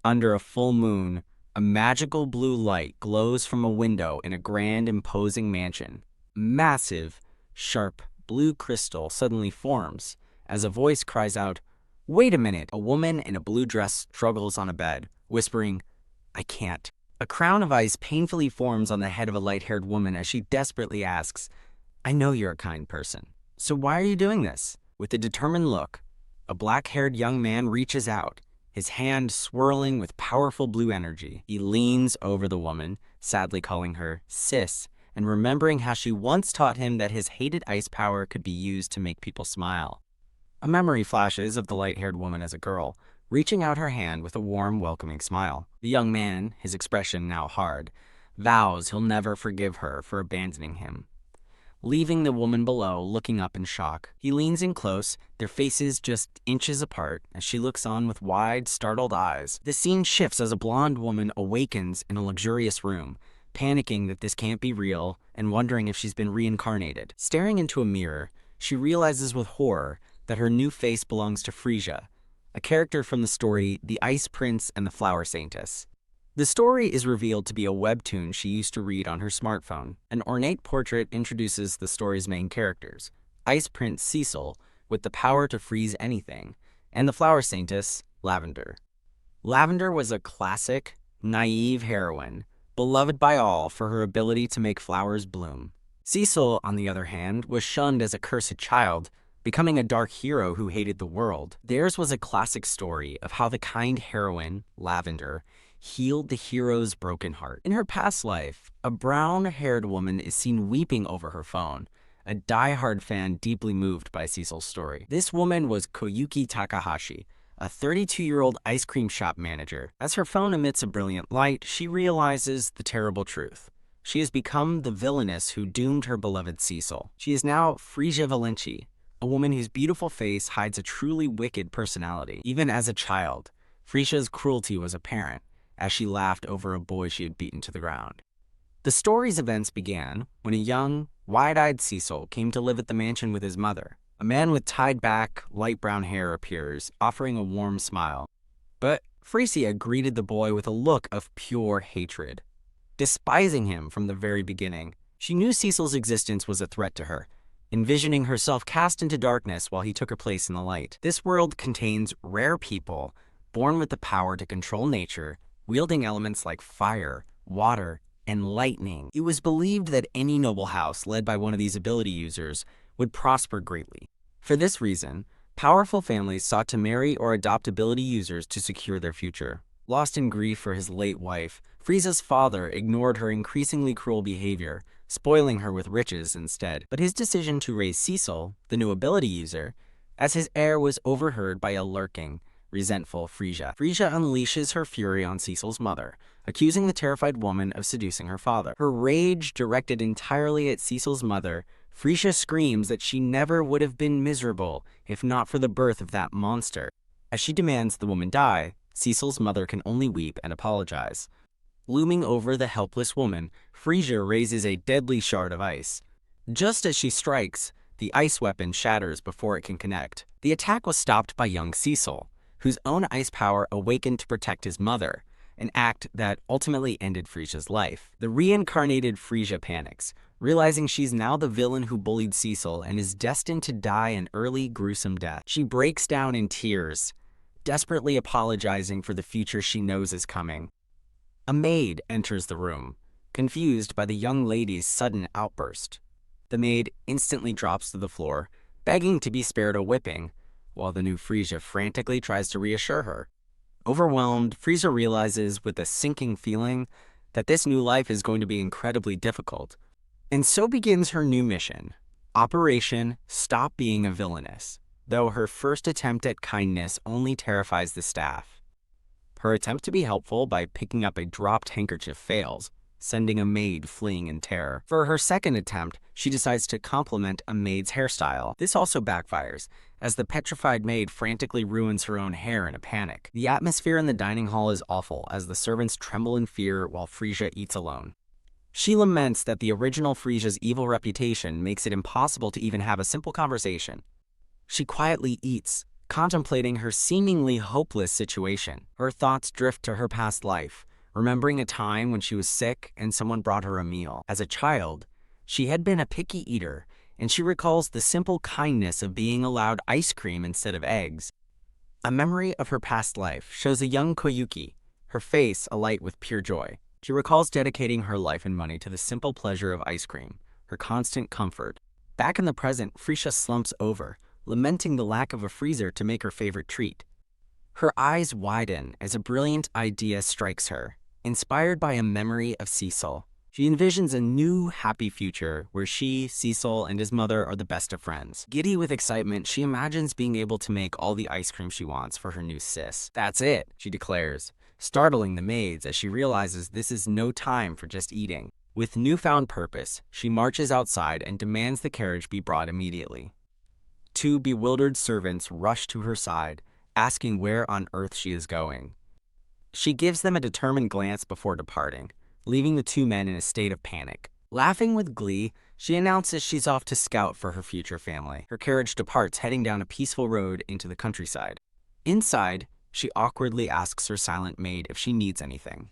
Under a full moon, a magical blue light glows from a window in a grand, imposing mansion. Massive, sharp, blue crystal suddenly forms as a voice cries out, "Wait a minute!" A woman in a blue dress struggles on a bed, whispering, "I can't." A crown of ice painfully forms on the head of a light-haired woman as she desperately asks, "I know you're a kind person, so why are you doing this?" With a determined look, a black-haired young man reaches out, his hand swirling with powerful blue energy. He leans over the woman, sadly calling her Sis, and remembering how she once taught him that his hated ice power could be used to make people smile. A memory flashes of the light-haired woman as a girl, reaching out her hand with a warm, welcoming smile. The young man, his expression now hard, vows he'll never forgive her for abandoning him. Leaving the woman below, looking up in shock. He leans in close, their faces just inches apart, as she looks on with wide, startled eyes. The scene shifts as a blonde woman awakens in a luxurious room, panicking that this can't be real and wondering if she's been reincarnated. Staring into a mirror, she realizes with horror that her new face belongs to Frisia, a character from the story The Ice Prince and the Flower Saintess. The story is revealed to be a webtoon she used to read on her smartphone. An ornate portrait introduces the story's main characters, Ice Prince Cecil, with the power to freeze anything, and the Flower Saintess, Lavender. Lavender was a classic, naive heroine, beloved by all for her ability to make flowers bloom. Cecil, on the other hand, was shunned as a cursed child, becoming a dark hero who hated the world. Theirs was a classic story of how the kind heroine, Lavender, healed the hero's broken heart. In her past life, a brown-haired woman is seen weeping over her phone, a die-hard fan deeply moved by Cecil's story. This woman was Koyuki Takahashi, a 32-year-old ice cream shop manager. As her phone emits a brilliant light, she realizes the terrible truth. She has become the villainess who doomed her beloved Cecil. She is now Frisia Valenti, a woman whose beautiful face hides a truly wicked personality. Even as a child, Frisia's cruelty was apparent, as she laughed over a boy she had beaten to the ground. The story's events began when a young, wide-eyed Cecil came to live at the mansion with his mother. A man with tied-back, light brown hair appears, offering a warm smile. But Frisia greeted the boy with a look of pure hatred. Despising him from the very beginning, she knew Cecil's existence was a threat to her, envisioning herself cast into darkness while he took her place in the light. This world contains rare people, born with the power to control nature, wielding elements like fire, water, and lightning. It was believed that any noble house led by one of these ability users would prosper greatly. For this reason, powerful families sought to marry or adopt ability users to secure their future. Lost in grief for his late wife, Frisia's father ignored her increasingly cruel behavior, spoiling her with riches instead. But his decision to raise Cecil, the new ability user, as his heir was overheard by a lurking, resentful Frisia. Frisia unleashes her fury on Cecil's mother, accusing the terrified woman of seducing her father. Her rage directed entirely at Cecil's mother, Frisia screams that she never would have been miserable if not for the birth of that monster. As she demands the woman die, Cecil's mother can only weep and apologize. Looming over the helpless woman, Frisia raises a deadly shard of ice. Just as she strikes, the ice weapon shatters before it can connect. The attack was stopped by young Cecil, whose own ice power awakened to protect his mother, an act that ultimately ended Frisia's life. The reincarnated Frisia panics, realizing she's now the villain who bullied Cecil and is destined to die an early, gruesome death. She breaks down in tears, desperately apologizing for the future she knows is coming. A maid enters the room, confused by the young lady's sudden outburst. The maid instantly drops to the floor, begging to be spared a whipping, while the new Frisia frantically tries to reassure her. Overwhelmed, Frisia realizes with a sinking feeling that this new life is going to be incredibly difficult. And so begins her new mission, Operation Stop Being a Villainess, though her first attempt at kindness only terrifies the staff. Her attempt to be helpful by picking up a dropped handkerchief fails, sending a maid fleeing in terror. For her second attempt, she decides to compliment a maid's hairstyle. This also backfires, as the petrified maid frantically ruins her own hair in a panic. The atmosphere in the dining hall is awful, as the servants tremble in fear while Frisia eats alone. She laments that the original Frisia's evil reputation makes it impossible to even have a simple conversation. She quietly eats, contemplating her seemingly hopeless situation. Her thoughts drift to her past life, remembering a time when she was sick and someone brought her a meal. As a child, she had been a picky eater, and she recalls the simple kindness of being allowed ice cream instead of eggs. A memory of her past life shows a young Koyuki, her face alight with pure joy. She recalls dedicating her life and money to the simple pleasure of ice cream, her constant comfort. Back in the present, Freesia slumps over, lamenting the lack of a freezer to make her favorite treat. Her eyes widen as a brilliant idea strikes her. Inspired by a memory of Cecil, she envisions a new, happy future where she, Cecil, and his mother are the best of friends. Giddy with excitement, she imagines being able to make all the ice cream she wants for her new sis. "That's it," she declares, startling the maids as she realizes this is no time for just eating. With newfound purpose, she marches outside and demands the carriage be brought immediately. Two bewildered servants rush to her side, asking where on earth she is going. She gives them a determined glance before departing, leaving the two men in a state of panic. Laughing with glee, she announces she's off to scout for her future family. Her carriage departs, heading down a peaceful road into the countryside. Inside, she awkwardly asks her silent maid if she needs anything.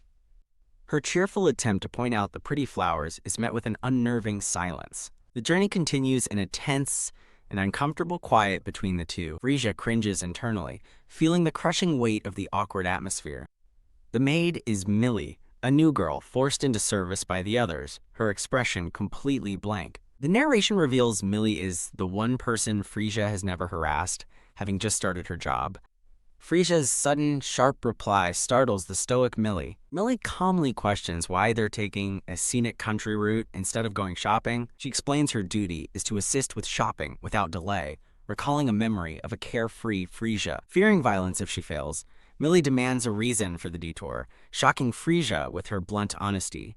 Her cheerful attempt to point out the pretty flowers is met with an unnerving silence. The journey continues in a tense and uncomfortable quiet between the two. Freesia cringes internally, feeling the crushing weight of the awkward atmosphere. The maid is Millie, a new girl forced into service by the others, her expression completely blank. The narration reveals Millie is the one person Freesia has never harassed, having just started her job. Freesia's sudden, sharp reply startles the stoic Millie. Millie calmly questions why they're taking a scenic country route instead of going shopping. She explains her duty is to assist with shopping without delay, recalling a memory of a carefree Freesia. Fearing violence if she fails, Millie demands a reason for the detour, shocking Freesia with her blunt honesty.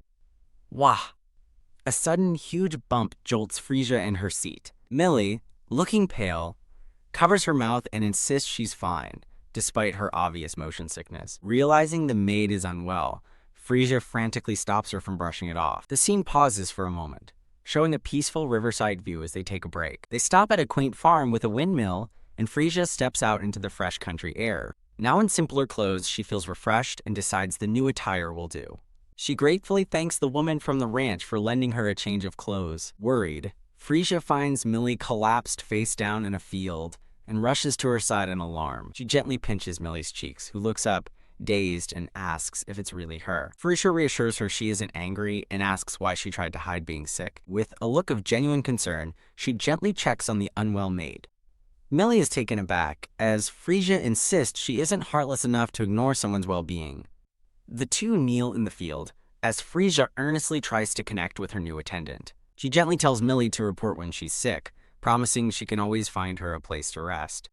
Wah! A sudden, huge bump jolts Freesia in her seat. Millie, looking pale, covers her mouth and insists she's fine, despite her obvious motion sickness. Realizing the maid is unwell, Freesia frantically stops her from brushing it off. The scene pauses for a moment, showing a peaceful riverside view as they take a break. They stop at a quaint farm with a windmill, and Freesia steps out into the fresh country air. Now in simpler clothes, she feels refreshed and decides the new attire will do. She gratefully thanks the woman from the ranch for lending her a change of clothes. Worried, Freesia finds Millie collapsed face down in a field and rushes to her side in alarm. She gently pinches Millie's cheeks, who looks up, dazed, and asks if it's really her. Freesia reassures her she isn't angry and asks why she tried to hide being sick. With a look of genuine concern, she gently checks on the unwell maid. Millie is taken aback, as Freesia insists she isn't heartless enough to ignore someone's well-being. The two kneel in the field, as Freesia earnestly tries to connect with her new attendant. She gently tells Millie to report when she's sick, promising she can always find her a place to rest.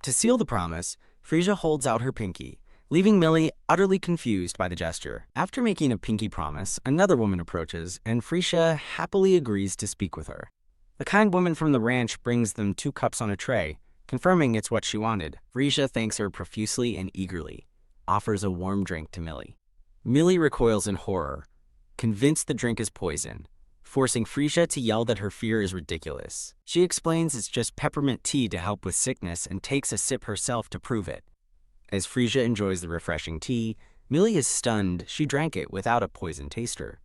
To seal the promise, Freesia holds out her pinky, leaving Millie utterly confused by the gesture. After making a pinky promise, another woman approaches, and Freesia happily agrees to speak with her. The kind woman from the ranch brings them 2 cups on a tray, confirming it's what she wanted. Freesia thanks her profusely and eagerly, offers a warm drink to Millie. Millie recoils in horror, convinced the drink is poison, forcing Freesia to yell that her fear is ridiculous. She explains it's just peppermint tea to help with sickness and takes a sip herself to prove it. As Freesia enjoys the refreshing tea, Millie is stunned she drank it without a poison taster.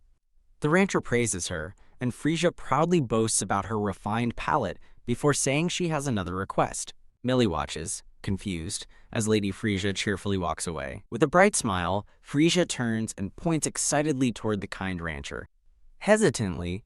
The rancher praises her, and Freesia proudly boasts about her refined palate before saying she has another request. Millie watches, confused, as Lady Freesia cheerfully walks away. With a bright smile, Freesia turns and points excitedly toward the kind rancher. Hesitantly,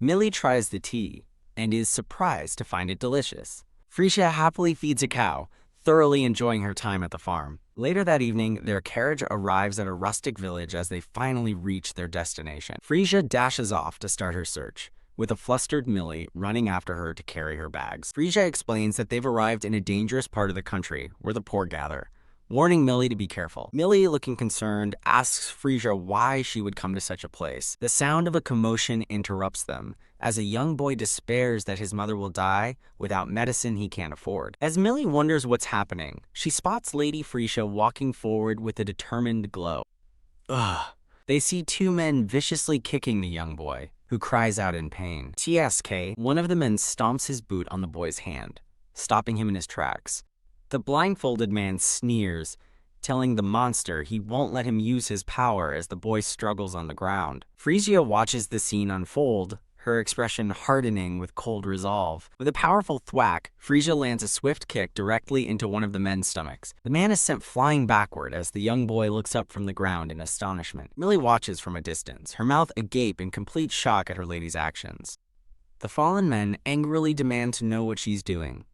Millie tries the tea and is surprised to find it delicious. Freesia happily feeds a cow, thoroughly enjoying her time at the farm. Later that evening, their carriage arrives at a rustic village as they finally reach their destination. Freesia dashes off to start her search, with a flustered Millie running after her to carry her bags. Freesia explains that they've arrived in a dangerous part of the country where the poor gather, warning Millie to be careful. Millie, looking concerned, asks Freesia why she would come to such a place. The sound of a commotion interrupts them, as a young boy despairs that his mother will die without medicine he can't afford. As Millie wonders what's happening, she spots Lady Freesia walking forward with a determined glow. Ugh. They see 2 men viciously kicking the young boy, who cries out in pain. TSK, one of the men stomps his boot on the boy's hand, stopping him in his tracks. The blindfolded man sneers, telling the monster he won't let him use his power as the boy struggles on the ground. Frisia watches the scene unfold, her expression hardening with cold resolve. With a powerful thwack, Frisia lands a swift kick directly into one of the men's stomachs. The man is sent flying backward as the young boy looks up from the ground in astonishment. Millie watches from a distance, her mouth agape in complete shock at her lady's actions. The fallen men angrily demand to know what she's doing,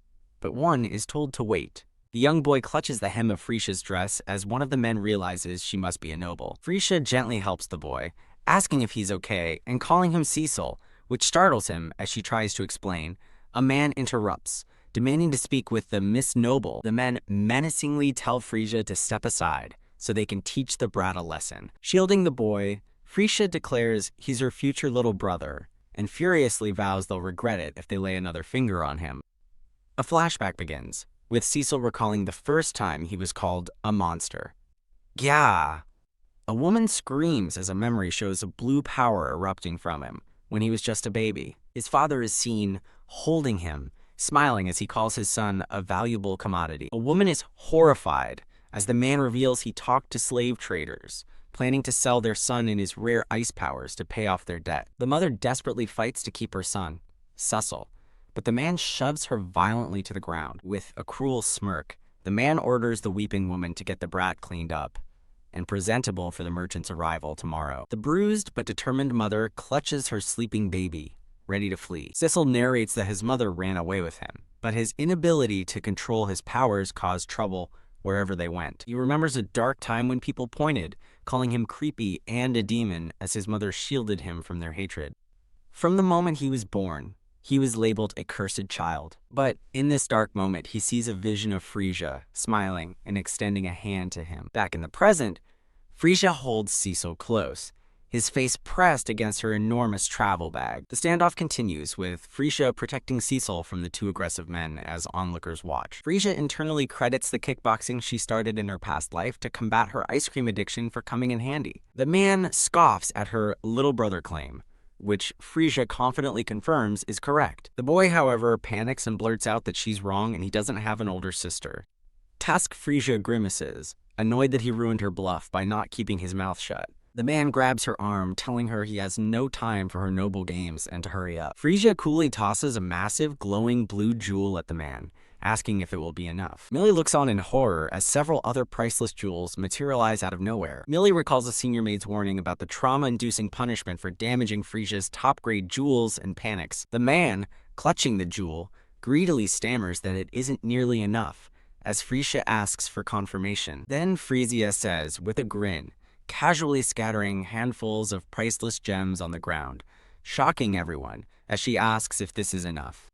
but one is told to wait. The young boy clutches the hem of Frisia's dress as one of the men realizes she must be a noble. Frisia gently helps the boy, asking if he's okay and calling him Cecil, which startles him as she tries to explain. A man interrupts, demanding to speak with the Miss Noble. The men menacingly tell Frisia to step aside so they can teach the brat a lesson. Shielding the boy, Frisia declares he's her future little brother and furiously vows they'll regret it if they lay another finger on him. A flashback begins, with Cecil recalling the first time he was called a monster. Gah! A woman screams as a memory shows a blue power erupting from him when he was just a baby. His father is seen holding him, smiling as he calls his son a valuable commodity. A woman is horrified as the man reveals he talked to slave traders, planning to sell their son and his rare ice powers to pay off their debt. The mother desperately fights to keep her son, Cecil, but the man shoves her violently to the ground. With a cruel smirk, the man orders the weeping woman to get the brat cleaned up and presentable for the merchant's arrival tomorrow. The bruised but determined mother clutches her sleeping baby, ready to flee. Cecil narrates that his mother ran away with him, but his inability to control his powers caused trouble wherever they went. He remembers a dark time when people pointed, calling him creepy and a demon as his mother shielded him from their hatred. From the moment he was born, he was labeled a cursed child. But in this dark moment, he sees a vision of Frisia, smiling and extending a hand to him. Back in the present, Frisia holds Cecil close, his face pressed against her enormous travel bag. The standoff continues, with Frisia protecting Cecil from the two aggressive men as onlookers watch. Frisia internally credits the kickboxing she started in her past life to combat her ice cream addiction for coming in handy. The man scoffs at her little brother claim, which Frisia confidently confirms is correct. The boy, however, panics and blurts out that she's wrong and he doesn't have an older sister. Tusk Frisia grimaces, annoyed that he ruined her bluff by not keeping his mouth shut. The man grabs her arm, telling her he has no time for her noble games and to hurry up. Frisia coolly tosses a massive, glowing blue jewel at the man, asking if it will be enough. Millie looks on in horror as several other priceless jewels materialize out of nowhere. Millie recalls a senior maid's warning about the trauma-inducing punishment for damaging Frisia's top-grade jewels and panics. The man, clutching the jewel, greedily stammers that it isn't nearly enough, as Frisia asks for confirmation. Then Frisia says, with a grin, casually scattering handfuls of priceless gems on the ground, shocking everyone as she asks if this is enough.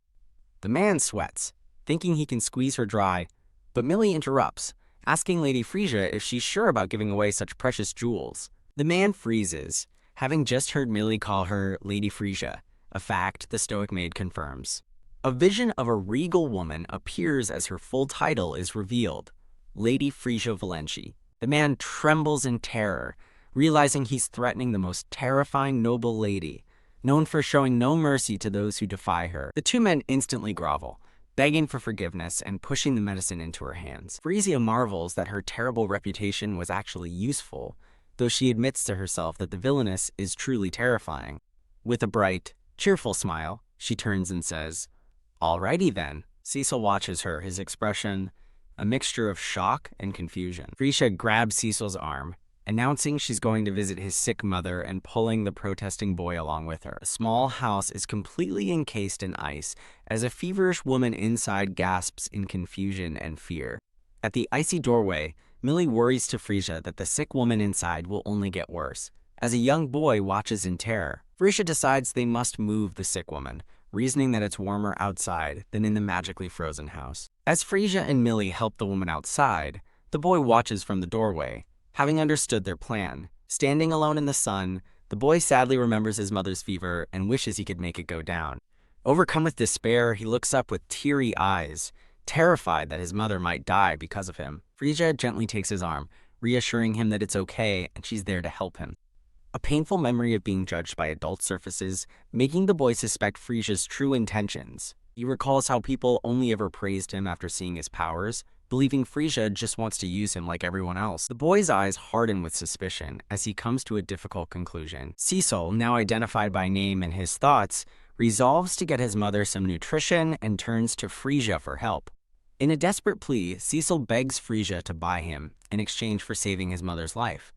The man sweats, thinking he can squeeze her dry, but Millie interrupts, asking Lady Frisia if she's sure about giving away such precious jewels. The man freezes, having just heard Millie call her Lady Frisia, a fact the stoic maid confirms. A vision of a regal woman appears as her full title is revealed, Lady Frisia Valenci. The man trembles in terror, realizing he's threatening the most terrifying noble lady, known for showing no mercy to those who defy her. The two men instantly grovel, begging for forgiveness and pushing the medicine into her hands. Frisia marvels that her terrible reputation was actually useful, though she admits to herself that the villainess is truly terrifying. With a bright, cheerful smile, she turns and says, "Alrighty then." Cecil watches her, his expression a mixture of shock and confusion. Frisia grabs Cecil's arm, announcing she's going to visit his sick mother and pulling the protesting boy along with her. A small house is completely encased in ice as a feverish woman inside gasps in confusion and fear. At the icy doorway, Millie worries to Frisia that the sick woman inside will only get worse, as a young boy watches in terror. Frisia decides they must move the sick woman, reasoning that it's warmer outside than in the magically frozen house. As Frisia and Millie help the woman outside, the boy watches from the doorway, having understood their plan. Standing alone in the sun, the boy sadly remembers his mother's fever and wishes he could make it go down. Overcome with despair, he looks up with teary eyes, terrified that his mother might die because of him. Frisia gently takes his arm, reassuring him that it's okay and she's there to help him. A painful memory of being judged by adults surfaces, making the boy suspect Frisia's true intentions. He recalls how people only ever praised him after seeing his powers, believing Frisia just wants to use him like everyone else. The boy's eyes harden with suspicion as he comes to a difficult conclusion. Cecil, now identified by name in his thoughts, resolves to get his mother some nutrition and turns to Frisia for help. In a desperate plea, Cecil begs Frisia to buy him in exchange for saving his mother's life.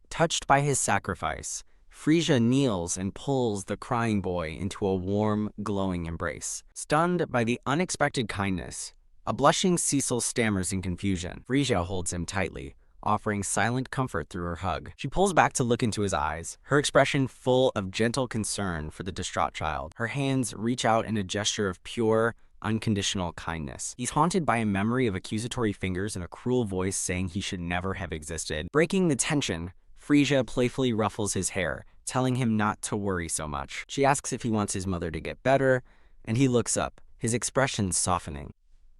Touched by his sacrifice, Frisia kneels and pulls the crying boy into a warm, glowing embrace. Stunned by the unexpected kindness, a blushing Cecil stammers in confusion. Frisia holds him tightly, offering silent comfort through her hug. She pulls back to look into his eyes, her expression full of gentle concern for the distraught child. Her hands reach out in a gesture of pure, unconditional kindness. He's haunted by a memory of accusatory fingers and a cruel voice saying he should never have existed. Breaking the tension, Frisia playfully ruffles his hair, telling him not to worry so much. She asks if he wants his mother to get better, and he looks up, his expression softening.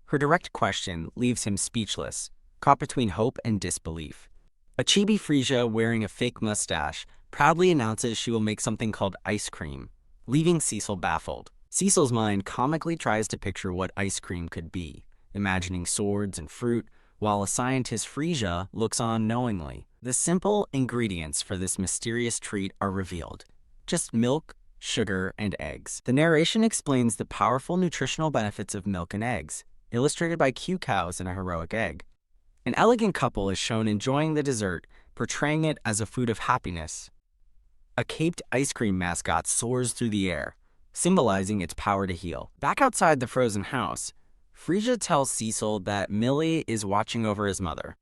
Her direct question leaves him speechless, caught between hope and disbelief. A chibi Frisia wearing a fake mustache proudly announces she will make something called ice cream, leaving Cecil baffled. Cecil's mind comically tries to picture what ice cream could be, imagining swords and fruit, while a scientist Frisia looks on knowingly. The simple ingredients for this mysterious treat are revealed. Just milk, sugar, and eggs. The narration explains the powerful nutritional benefits of milk and eggs, illustrated by cute cows and a heroic egg. An elegant couple is shown enjoying the dessert, portraying it as a food of happiness. A caped ice cream mascot soars through the air, symbolizing its power to heal. Back outside the frozen house, Frisia tells Cecil that Millie is watching over his mother.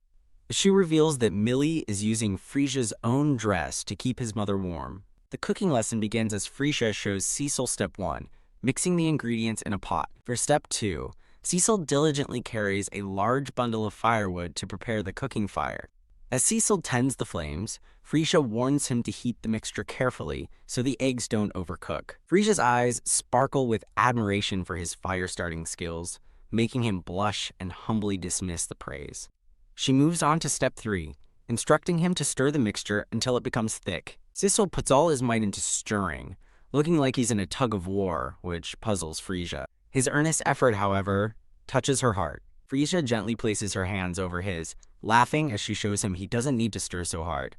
She reveals that Millie is using Frisia's own dress to keep his mother warm. The cooking lesson begins as Frisia shows Cecil step 1, mixing the ingredients in a pot. For step 2, Cecil diligently carries a large bundle of firewood to prepare the cooking fire. As Cecil tends the flames, Frisia warns him to heat the mixture carefully so the eggs don't overcook. Frisia's eyes sparkle with admiration for his fire-starting skills, making him blush and humbly dismiss the praise. She moves on to step 3, instructing him to stir the mixture until it becomes thick. Cecil puts all his might into stirring, looking like he's in a tug of war, which puzzles Frisia. His earnest effort, however, touches her heart. Frisia gently places her hands over his, laughing as she shows him he doesn't need to stir so hard.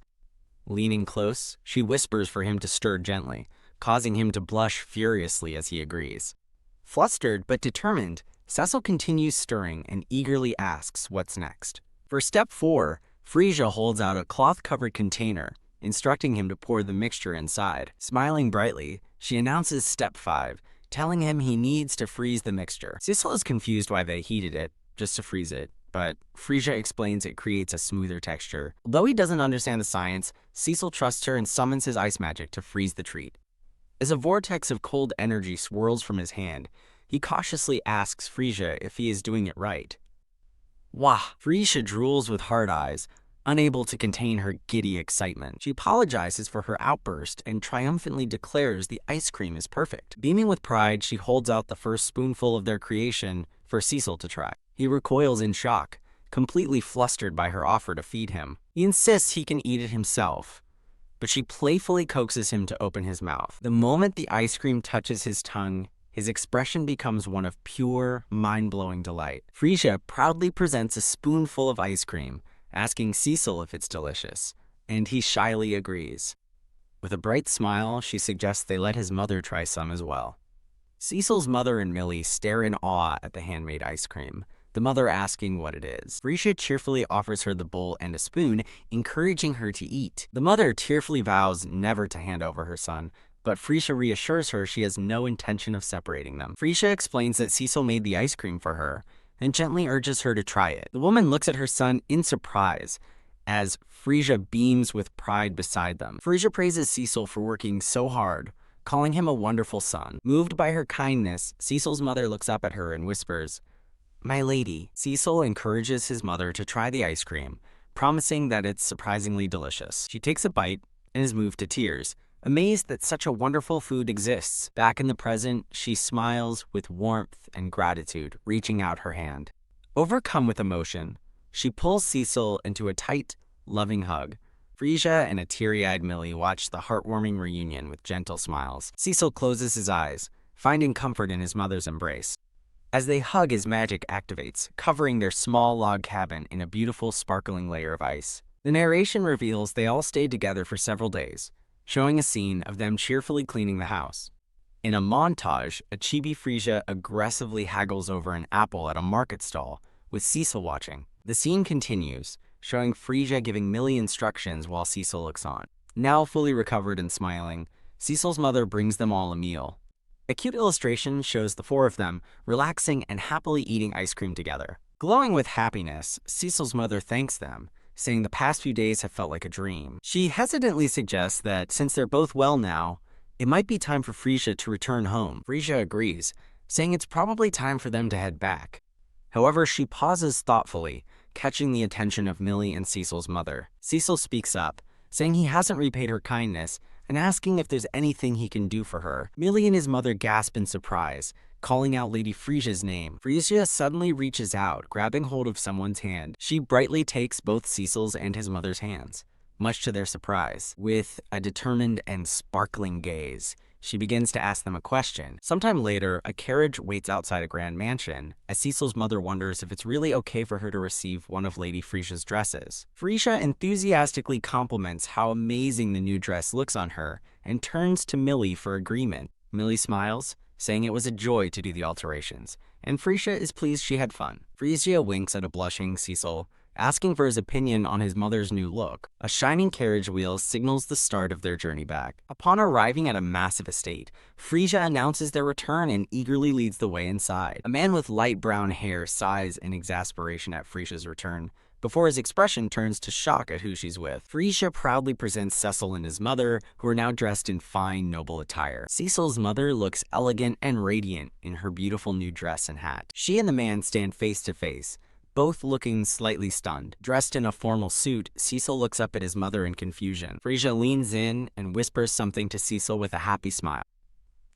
Leaning close, she whispers for him to stir gently, causing him to blush furiously as he agrees. Flustered but determined, Cecil continues stirring and eagerly asks what's next. For step 4, Frisia holds out a cloth-covered container, instructing him to pour the mixture inside. Smiling brightly, she announces step 5, telling him he needs to freeze the mixture. Cecil is confused why they heated it, just to freeze it, but Frisia explains it creates a smoother texture. Although he doesn't understand the science, Cecil trusts her and summons his ice magic to freeze the treat. As a vortex of cold energy swirls from his hand, he cautiously asks Frisia if he is doing it right. Wah! Frisia drools with hard eyes, unable to contain her giddy excitement. She apologizes for her outburst and triumphantly declares the ice cream is perfect. Beaming with pride, she holds out the first spoonful of their creation for Cecil to try. He recoils in shock, completely flustered by her offer to feed him. He insists he can eat it himself, but she playfully coaxes him to open his mouth. The moment the ice cream touches his tongue, his expression becomes one of pure, mind-blowing delight. Frisia proudly presents a spoonful of ice cream, asking Cecil if it's delicious, and he shyly agrees. With a bright smile, she suggests they let his mother try some as well. Cecil's mother and Millie stare in awe at the handmade ice cream, the mother asking what it is. Frisia cheerfully offers her the bowl and a spoon, encouraging her to eat. The mother tearfully vows never to hand over her son, but Frisia reassures her she has no intention of separating them. Frisia explains that Cecil made the ice cream for her, and gently urges her to try it. The woman looks at her son in surprise, as Frisia beams with pride beside them. Frisia praises Cecil for working so hard, calling him a wonderful son. Moved by her kindness, Cecil's mother looks up at her and whispers, "My lady." Cecil encourages his mother to try the ice cream, promising that it's surprisingly delicious. She takes a bite and is moved to tears, amazed that such a wonderful food exists. Back in the present, she smiles with warmth and gratitude, reaching out her hand. Overcome with emotion, she pulls Cecil into a tight, loving hug. Frisia and a teary-eyed Millie watch the heartwarming reunion with gentle smiles. Cecil closes his eyes, finding comfort in his mother's embrace. As they hug, his magic activates, covering their small log cabin in a beautiful, sparkling layer of ice. The narration reveals they all stayed together for several days, showing a scene of them cheerfully cleaning the house. In a montage, a chibi Frisia aggressively haggles over an apple at a market stall, with Cecil watching. The scene continues, showing Frisia giving Millie instructions while Cecil looks on. Now fully recovered and smiling, Cecil's mother brings them all a meal. A cute illustration shows the four of them relaxing and happily eating ice cream together. Glowing with happiness, Cecil's mother thanks them, saying the past few days have felt like a dream. She hesitantly suggests that since they're both well now, it might be time for Frisia to return home. Frisia agrees, saying it's probably time for them to head back. However, she pauses thoughtfully, catching the attention of Millie and Cecil's mother. Cecil speaks up, saying he hasn't repaid her kindness and asking if there's anything he can do for her. Millie and his mother gasp in surprise, calling out Lady Frisia's name. Frisia suddenly reaches out, grabbing hold of someone's hand. She brightly takes both Cecil's and his mother's hands, much to their surprise. With a determined and sparkling gaze, she begins to ask them a question. Sometime later, a carriage waits outside a grand mansion, as Cecil's mother wonders if it's really okay for her to receive one of Lady Frisia's dresses. Frisia enthusiastically compliments how amazing the new dress looks on her, and turns to Millie for agreement. Millie smiles, saying it was a joy to do the alterations, and Frisia is pleased she had fun. Frisia winks at a blushing Cecil, asking for his opinion on his mother's new look. A shining carriage wheel signals the start of their journey back. Upon arriving at a massive estate, Frisia announces their return and eagerly leads the way inside. A man with light brown hair sighs in exasperation at Frisia's return, before his expression turns to shock at who she's with. Frisia proudly presents Cecil and his mother, who are now dressed in fine, noble attire. Cecil's mother looks elegant and radiant in her beautiful new dress and hat. She and the man stand face to face, both looking slightly stunned. Dressed in a formal suit, Cecil looks up at his mother in confusion. Frisia leans in and whispers something to Cecil with a happy smile.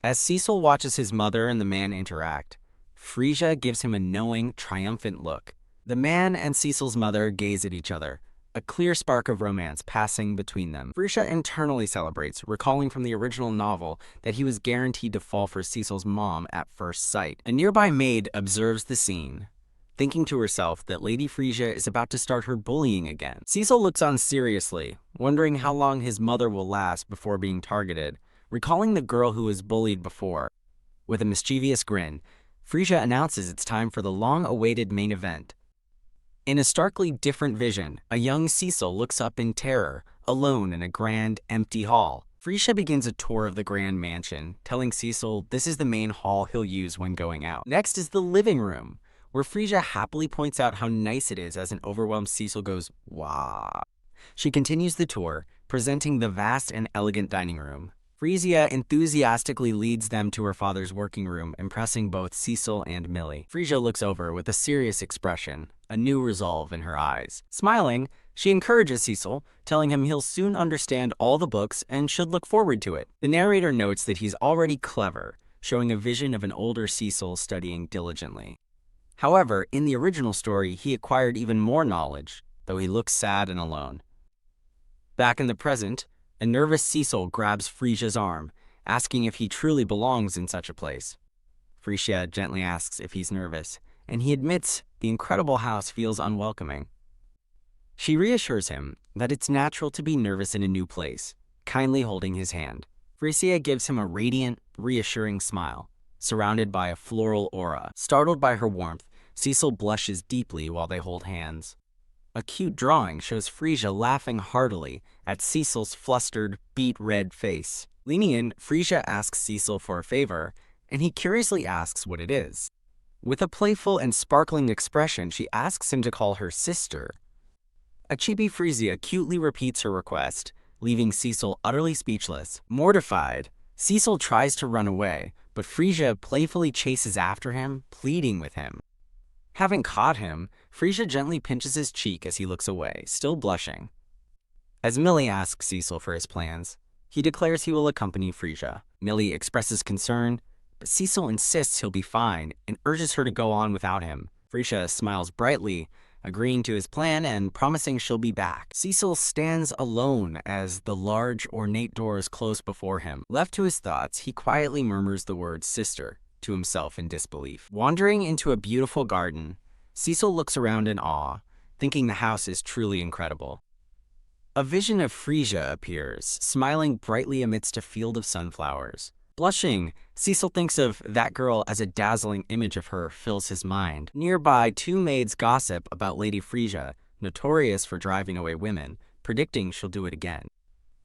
As Cecil watches his mother and the man interact, Frisia gives him a knowing, triumphant look. The man and Cecil's mother gaze at each other, a clear spark of romance passing between them. Frisia internally celebrates, recalling from the original novel that he was guaranteed to fall for Cecil's mom at first sight. A nearby maid observes the scene, thinking to herself that Lady Frisia is about to start her bullying again. Cecil looks on seriously, wondering how long his mother will last before being targeted, recalling the girl who was bullied before. With a mischievous grin, Frisia announces it's time for the long-awaited main event. In a starkly different vision, a young Cecil looks up in terror, alone in a grand, empty hall. Frisia begins a tour of the grand mansion, telling Cecil this is the main hall he'll use when going out. Next is the living room, where Frisia happily points out how nice it is as an overwhelmed Cecil goes, "Wow." She continues the tour, presenting the vast and elegant dining room. Frisia enthusiastically leads them to her father's working room, impressing both Cecil and Millie. Frisia looks over with a serious expression, a new resolve in her eyes. Smiling, she encourages Cecil, telling him he'll soon understand all the books and should look forward to it. The narrator notes that he's already clever, showing a vision of an older Cecil studying diligently. However, in the original story, he acquired even more knowledge, though he looks sad and alone. Back in the present, a nervous Cecil grabs Frisia's arm, asking if he truly belongs in such a place. Frisia gently asks if he's nervous, and he admits the incredible house feels unwelcoming. She reassures him that it's natural to be nervous in a new place, kindly holding his hand. Frisia gives him a radiant, reassuring smile, surrounded by a floral aura. Startled by her warmth, Cecil blushes deeply while they hold hands. A cute drawing shows Frisia laughing heartily at Cecil's flustered, beet-red face. Leaning in, Frisia asks Cecil for a favor, and he curiously asks what it is. With a playful and sparkling expression, she asks him to call her sister. A chibi Frisia cutely repeats her request, leaving Cecil utterly speechless. Mortified, Cecil tries to run away, but Frisia playfully chases after him, pleading with him. Having caught him, Frisia gently pinches his cheek as he looks away, still blushing. As Millie asks Cecil for his plans, he declares he will accompany Frisia. Millie expresses concern, but Cecil insists he'll be fine and urges her to go on without him. Frisia smiles brightly, agreeing to his plan and promising she'll be back. Cecil stands alone as the large, ornate doors close before him. Left to his thoughts, he quietly murmurs the word sister, to himself in disbelief. Wandering into a beautiful garden, Cecil looks around in awe, thinking the house is truly incredible. A vision of Frisia appears, smiling brightly amidst a field of sunflowers. Blushing, Cecil thinks of that girl as a dazzling image of her fills his mind. Nearby, two maids gossip about Lady Frisia, notorious for driving away women, predicting she'll do it again.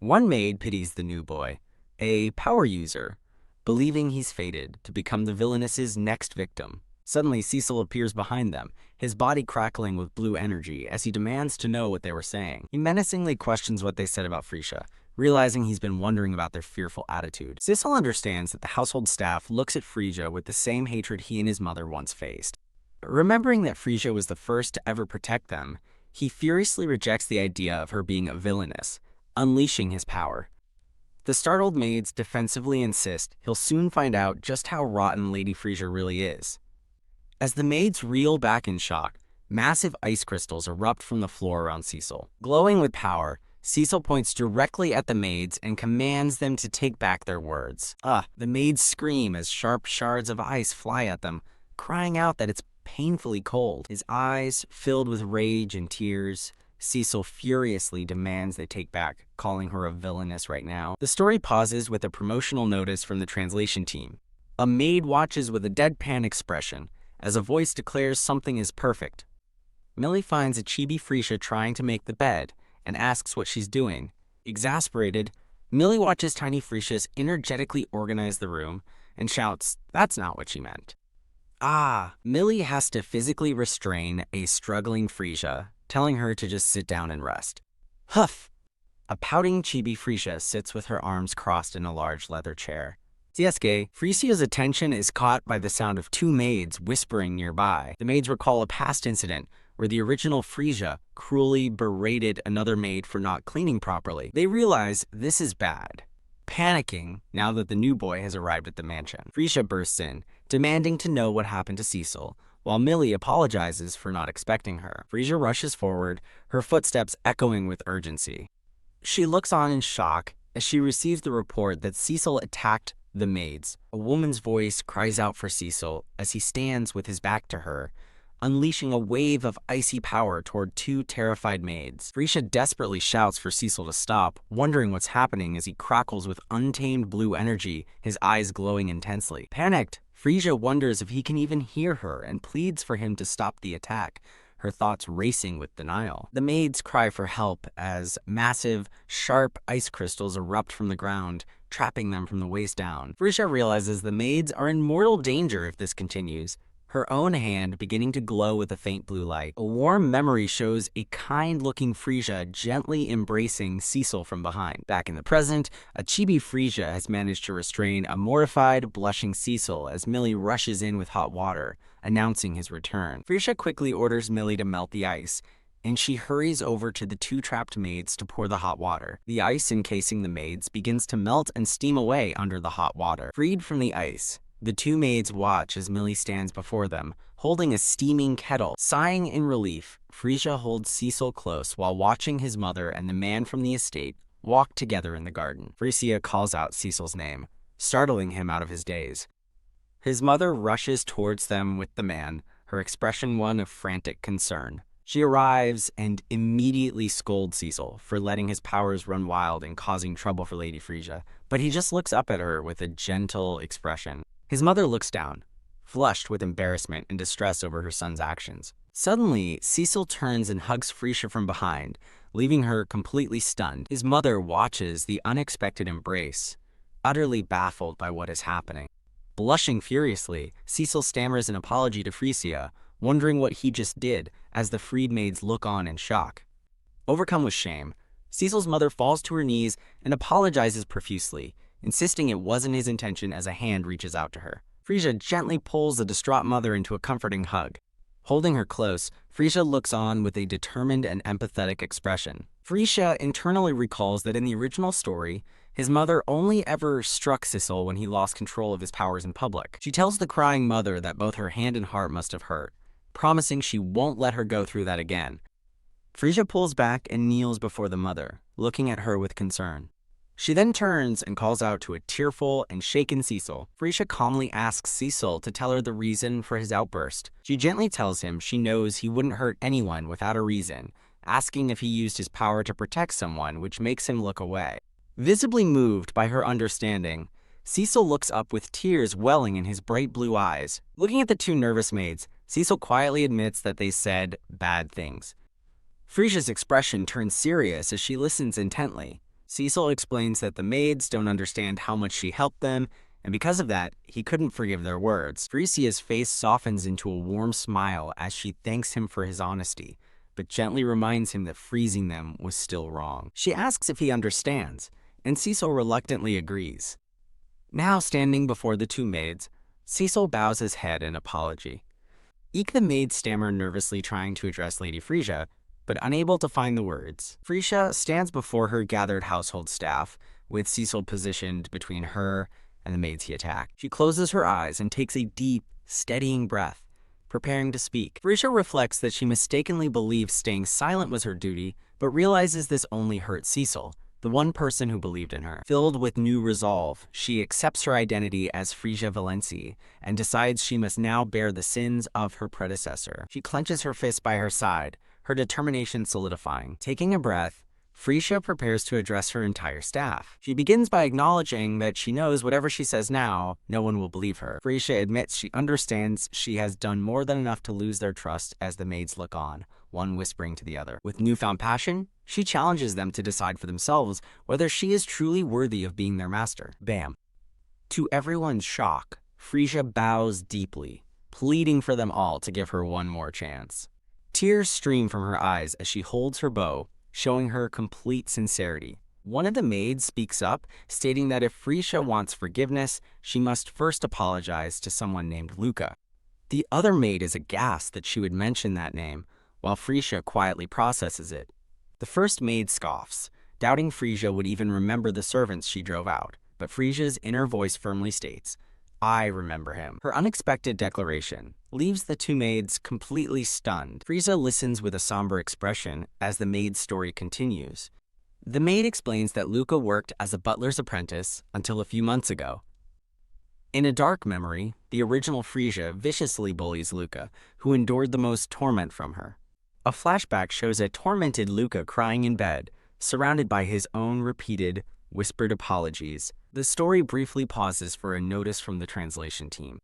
One maid pities the new boy, a power user, believing he's fated to become the villainess's next victim. Suddenly, Cecil appears behind them, his body crackling with blue energy as he demands to know what they were saying. He menacingly questions what they said about Frisia, realizing he's been wondering about their fearful attitude. Cecil understands that the household staff looks at Frisia with the same hatred he and his mother once faced. Remembering that Frisia was the first to ever protect them, he furiously rejects the idea of her being a villainess, unleashing his power. The startled maids defensively insist he'll soon find out just how rotten Lady Frisia really is. As the maids reel back in shock, massive ice crystals erupt from the floor around Cecil. Glowing with power, Cecil points directly at the maids and commands them to take back their words. The maids scream as sharp shards of ice fly at them, crying out that it's painfully cold. His eyes filled with rage and tears, Cecil furiously demands they take back, calling her a villainess right now. The story pauses with a promotional notice from the translation team. A maid watches with a deadpan expression, as a voice declares something is perfect. Millie finds a chibi Frisia trying to make the bed and asks what she's doing. Exasperated, Millie watches tiny Frisias energetically organize the room and shouts, "That's not what she meant." Millie has to physically restrain a struggling Frisia, telling her to just sit down and rest. Huff! A pouting chibi Frisia sits with her arms crossed in a large leather chair. CSK, Frisia's attention is caught by the sound of two maids whispering nearby. The maids recall a past incident where the original Frisia cruelly berated another maid for not cleaning properly. They realize this is bad. Panicking now that the new boy has arrived at the mansion, Frisia bursts in, demanding to know what happened to Cecil, while Millie apologizes for not expecting her. Frisia rushes forward, her footsteps echoing with urgency. She looks on in shock as she receives the report that Cecil attacked the maids. A woman's voice cries out for Cecil as he stands with his back to her, unleashing a wave of icy power toward two terrified maids. Frisia desperately shouts for Cecil to stop, wondering what's happening as he crackles with untamed blue energy, his eyes glowing intensely. Panicked, Frisia wonders if he can even hear her and pleads for him to stop the attack, her thoughts racing with denial. The maids cry for help as massive, sharp ice crystals erupt from the ground, trapping them from the waist down. Frisia realizes the maids are in mortal danger if this continues, her own hand beginning to glow with a faint blue light. A warm memory shows a kind-looking Frisia gently embracing Cecil from behind. Back in the present, a chibi Frisia has managed to restrain a mortified, blushing Cecil as Millie rushes in with hot water, announcing his return. Frisia quickly orders Millie to melt the ice, and she hurries over to the two trapped maids to pour the hot water. The ice encasing the maids begins to melt and steam away under the hot water. Freed from the ice, the two maids watch as Millie stands before them, holding a steaming kettle. Sighing in relief, Frisia holds Cecil close while watching his mother and the man from the estate walk together in the garden. Frisia calls out Cecil's name, startling him out of his daze. His mother rushes towards them with the man, her expression one of frantic concern. She arrives and immediately scolds Cecil for letting his powers run wild and causing trouble for Lady Frisia, but he just looks up at her with a gentle expression. His mother looks down, flushed with embarrassment and distress over her son's actions. Suddenly, Cecil turns and hugs Frisia from behind, leaving her completely stunned. His mother watches the unexpected embrace, utterly baffled by what is happening. Blushing furiously, Cecil stammers an apology to Frisia, wondering what he just did as the freed maids look on in shock. Overcome with shame, Cecil's mother falls to her knees and apologizes profusely, insisting it wasn't his intention as a hand reaches out to her. Frisia gently pulls the distraught mother into a comforting hug. Holding her close, Frisia looks on with a determined and empathetic expression. Frisia internally recalls that in the original story, his mother only ever struck Cecil when he lost control of his powers in public. She tells the crying mother that both her hand and heart must have hurt, promising she won't let her go through that again. Frisia pulls back and kneels before the mother, looking at her with concern. She then turns and calls out to a tearful and shaken Cecil. Frisia calmly asks Cecil to tell her the reason for his outburst. She gently tells him she knows he wouldn't hurt anyone without a reason, asking if he used his power to protect someone, which makes him look away. Visibly moved by her understanding, Cecil looks up with tears welling in his bright blue eyes. Looking at the two nervous maids, Cecil quietly admits that they said bad things. Frisia's expression turns serious as she listens intently. Cecil explains that the maids don't understand how much she helped them, and because of that, he couldn't forgive their words. Frisia's face softens into a warm smile as she thanks him for his honesty, but gently reminds him that freezing them was still wrong. She asks if he understands, and Cecil reluctantly agrees. Now standing before the two maids, Cecil bows his head in apology. Each the maids stammer nervously trying to address Lady Frisia, but unable to find the words. Frisia stands before her gathered household staff, with Cecil positioned between her and the maids he attacked. She closes her eyes and takes a deep, steadying breath, preparing to speak. Frisia reflects that she mistakenly believed staying silent was her duty, but realizes this only hurt Cecil, the one person who believed in her. Filled with new resolve, she accepts her identity as Frisia Valenci and decides she must now bear the sins of her predecessor. She clenches her fist by her side, her determination solidifying. Taking a breath, Frisia prepares to address her entire staff. She begins by acknowledging that she knows whatever she says now, no one will believe her. Frisia admits she understands she has done more than enough to lose their trust as the maids look on, one whispering to the other. With newfound passion, she challenges them to decide for themselves whether she is truly worthy of being their master. Bam. To everyone's shock, Frisia bows deeply, pleading for them all to give her one more chance. Tears stream from her eyes as she holds her bow, showing her complete sincerity. One of the maids speaks up, stating that if Frisia wants forgiveness, she must first apologize to someone named Luca. The other maid is aghast that she would mention that name, while Frisia quietly processes it. The first maid scoffs, doubting Frisia would even remember the servants she drove out, but Frisia's inner voice firmly states, "I remember him." Her unexpected declaration leaves the two maids completely stunned. Frisia listens with a somber expression as the maid's story continues. The maid explains that Luca worked as a butler's apprentice until a few months ago. In a dark memory, the original Frisia viciously bullies Luca, who endured the most torment from her. A flashback shows a tormented Luca crying in bed, surrounded by his own repeated, whispered apologies. The story briefly pauses for a notice from the translation team.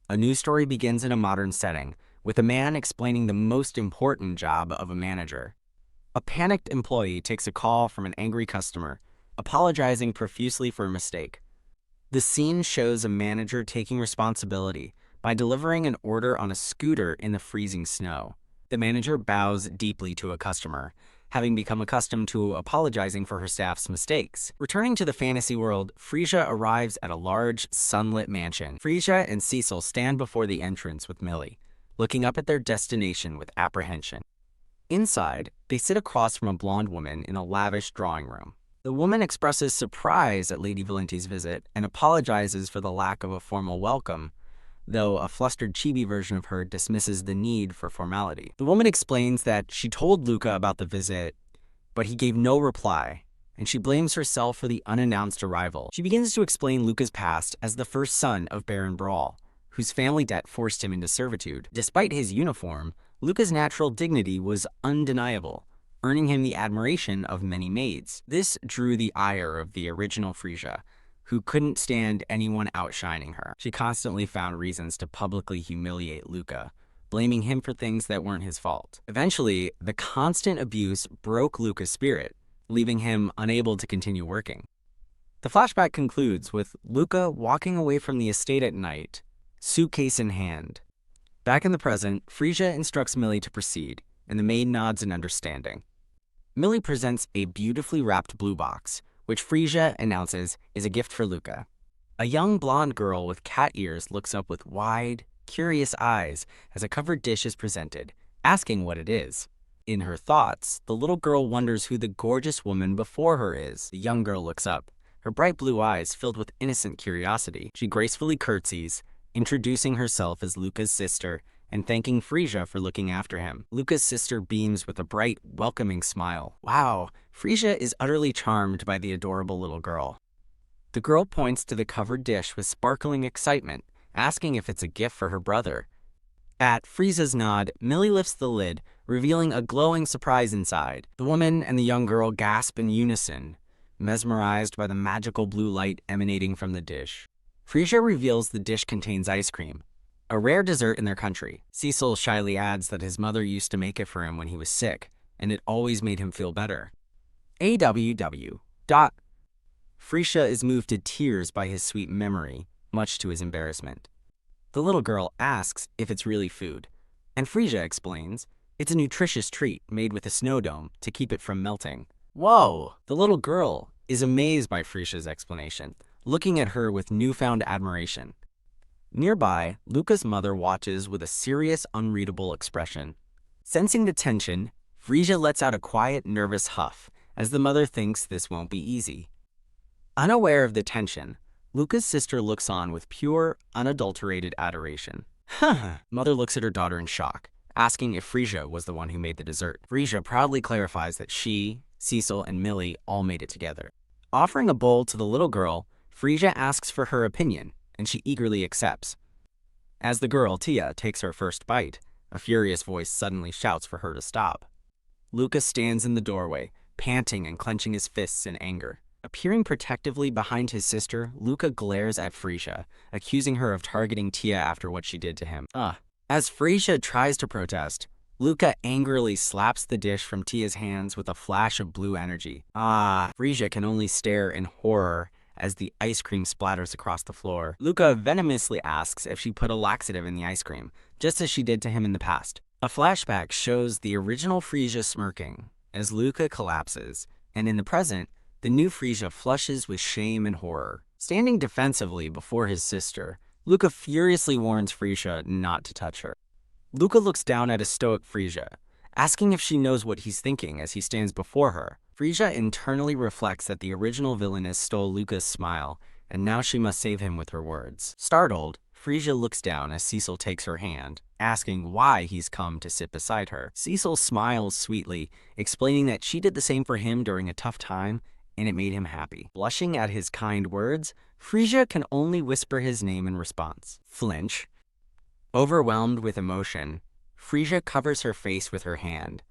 A new story begins in a modern setting, with a man explaining the most important job of a manager. A panicked employee takes a call from an angry customer, apologizing profusely for a mistake. The scene shows a manager taking responsibility by delivering an order on a scooter in the freezing snow. The manager bows deeply to a customer, having become accustomed to apologizing for her staff's mistakes. Returning to the fantasy world, Frisia arrives at a large, sunlit mansion. Frisia and Cecil stand before the entrance with Millie, looking up at their destination with apprehension. Inside, they sit across from a blonde woman in a lavish drawing room. The woman expresses surprise at Lady Valenti's visit and apologizes for the lack of a formal welcome, though a flustered chibi version of her dismisses the need for formality. The woman explains that she told Luca about the visit, but he gave no reply, and she blames herself for the unannounced arrival. She begins to explain Luca's past as the first son of Baron Brawl, whose family debt forced him into servitude. Despite his uniform, Luca's natural dignity was undeniable, earning him the admiration of many maids. This drew the ire of the original Frisia, who couldn't stand anyone outshining her. She constantly found reasons to publicly humiliate Luca, blaming him for things that weren't his fault. Eventually, the constant abuse broke Luca's spirit, leaving him unable to continue working. The flashback concludes with Luca walking away from the estate at night, suitcase in hand. Back in the present, Frisia instructs Millie to proceed, and the maid nods in understanding. Millie presents a beautifully wrapped blue box, which Frisia announces is a gift for Luca. A young blonde girl with cat ears looks up with wide, curious eyes as a covered dish is presented, asking what it is. In her thoughts, the little girl wonders who the gorgeous woman before her is. The young girl looks up, her bright blue eyes filled with innocent curiosity. She gracefully curtsies, introducing herself as Luca's sister and thanking Frisia for looking after him. Luca's sister beams with a bright, welcoming smile. Wow, Frisia is utterly charmed by the adorable little girl. The girl points to the covered dish with sparkling excitement, asking if it's a gift for her brother. At Frisia's nod, Millie lifts the lid, revealing a glowing surprise inside. The woman and the young girl gasp in unison, mesmerized by the magical blue light emanating from the dish. Frisia reveals the dish contains ice cream, a rare dessert in their country. Cecil shyly adds that his mother used to make it for him when he was sick, and it always made him feel better. AWW. Frisia is moved to tears by his sweet memory, much to his embarrassment. The little girl asks if it's really food, and Frisia explains it's a nutritious treat made with a snow dome to keep it from melting. Whoa! The little girl is amazed by Frisia's explanation, looking at her with newfound admiration. Nearby, Luca's mother watches with a serious, unreadable expression. Sensing the tension, Frisia lets out a quiet, nervous huff, as the mother thinks this won't be easy. Unaware of the tension, Luca's sister looks on with pure, unadulterated adoration. Mother looks at her daughter in shock, asking if Frisia was the one who made the dessert. Frisia proudly clarifies that she, Cecil, and Millie all made it together. Offering a bowl to the little girl, Frisia asks for her opinion, and she eagerly accepts. As the girl, Tia, takes her first bite, a furious voice suddenly shouts for her to stop. Luca stands in the doorway, panting and clenching his fists in anger. Appearing protectively behind his sister, Luca glares at Frisia, accusing her of targeting Tia after what she did to him. As Frisia tries to protest, Luca angrily slaps the dish from Tia's hands with a flash of blue energy. Frisia can only stare in horror as the ice cream splatters across the floor. Luca venomously asks if she put a laxative in the ice cream, just as she did to him in the past. A flashback shows the original Frisia smirking as Luca collapses, and in the present, the new Frisia flushes with shame and horror. Standing defensively before his sister, Luca furiously warns Frisia not to touch her. Luca looks down at a stoic Frisia, asking if she knows what he's thinking as he stands before her. Frisia internally reflects that the original villainess stole Luca's smile, and now she must save him with her words. Startled, Frisia looks down as Cecil takes her hand, asking why he's come to sit beside her. Cecil smiles sweetly, explaining that she did the same for him during a tough time, and it made him happy. Blushing at his kind words, Frisia can only whisper his name in response. Flinch. Overwhelmed with emotion, Frisia covers her face with her hand.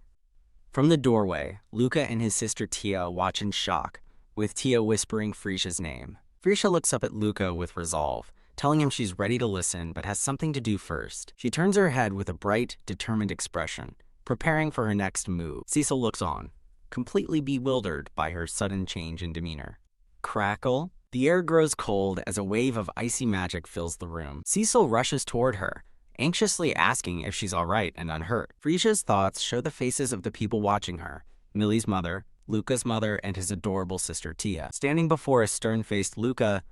From the doorway, Luca and his sister Tia watch in shock, with Tia whispering Frisia's name. Frisia looks up at Luca with resolve, telling him she's ready to listen but has something to do first. She turns her head with a bright, determined expression, preparing for her next move. Cecil looks on, completely bewildered by her sudden change in demeanor. Crackle. The air grows cold as a wave of icy magic fills the room. Cecil rushes toward her, anxiously asking if she's all right and unhurt. Frisia's thoughts show the faces of the people watching her: Millie's mother, Luca's mother, and his adorable sister Tia. Standing before a stern-faced Luca,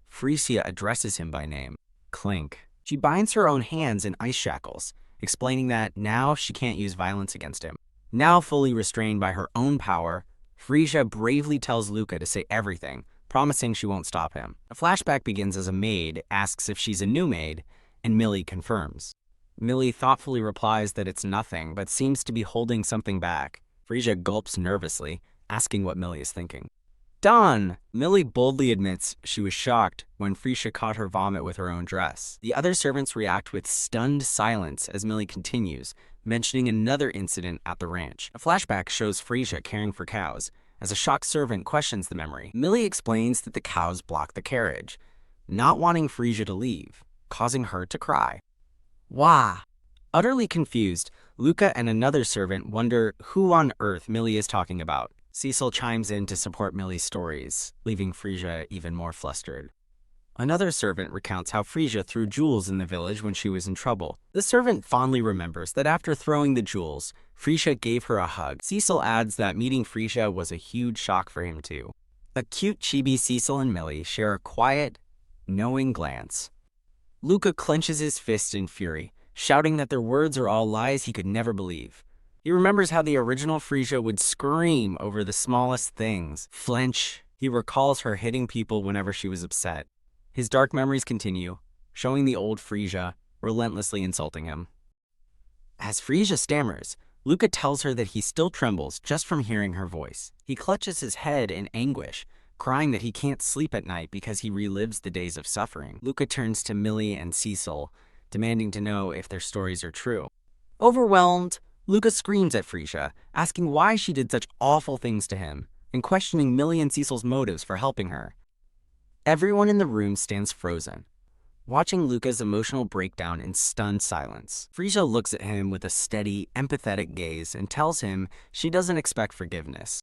Frisia addresses him by name. Clink. She binds her own hands in ice shackles, explaining that now she can't use violence against him. Now fully restrained by her own power, Frisia bravely tells Luca to say everything, promising she won't stop him. A flashback begins as a maid asks if she's a new maid, and Millie confirms. Millie thoughtfully replies that it's nothing, but seems to be holding something back. Frisia gulps nervously, asking what Millie is thinking. Done! Millie boldly admits she was shocked when Frisia caught her vomit with her own dress. The other servants react with stunned silence as Millie continues, mentioning another incident at the ranch. A flashback shows Frisia caring for cows, as a shocked servant questions the memory. Millie explains that the cows block the carriage, not wanting Frisia to leave, causing her to cry. Wah! Utterly confused, Luca and another servant wonder who on earth Millie is talking about. Cecil chimes in to support Millie's stories, leaving Frisia even more flustered. Another servant recounts how Frisia threw jewels in the village when she was in trouble. The servant fondly remembers that after throwing the jewels, Frisia gave her a hug. Cecil adds that meeting Frisia was a huge shock for him too. A cute chibi Cecil and Millie share a quiet, knowing glance. Luca clenches his fist in fury, shouting that their words are all lies he could never believe. He remembers how the original Frisia would scream over the smallest things. Flinch. He recalls her hitting people whenever she was upset. His dark memories continue, showing the old Frisia relentlessly insulting him. As Frisia stammers, Luca tells her that he still trembles just from hearing her voice. He clutches his head in anguish, crying that he can't sleep at night because he relives the days of suffering. Luca turns to Millie and Cecil, demanding to know if their stories are true. Overwhelmed, Luca screams at Frisia, asking why she did such awful things to him, and questioning Millie and Cecil's motives for helping her. Everyone in the room stands frozen, watching Luca's emotional breakdown in stunned silence. Frisia looks at him with a steady, empathetic gaze and tells him she doesn't expect forgiveness.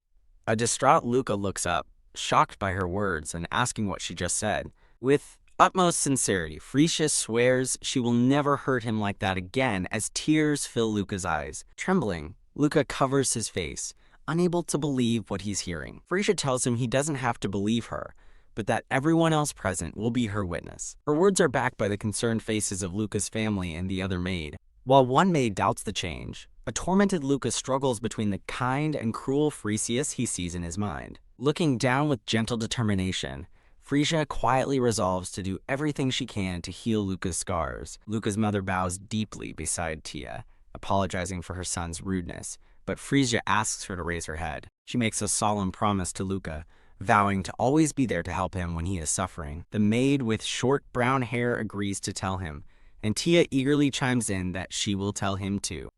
A distraught Luca looks up, shocked by her words and asking what she just said. With utmost sincerity, Frisia swears she will never hurt him like that again as tears fill Luca's eyes. Trembling, Luca covers his face, unable to believe what he's hearing. Frisia tells him he doesn't have to believe her, but that everyone else present will be her witness. Her words are backed by the concerned faces of Luca's family and the other maid. While one maid doubts the change, a tormented Luca struggles between the kind and cruel Frisius he sees in his mind. Looking down with gentle determination, Frisia quietly resolves to do everything she can to heal Luca's scars. Luca's mother bows deeply beside Tia, apologizing for her son's rudeness, but Frisia asks her to raise her head. She makes a solemn promise to Luca, vowing to always be there to help him when he is suffering. The maid with short brown hair agrees to tell him, and Tia eagerly chimes in that she will tell him too.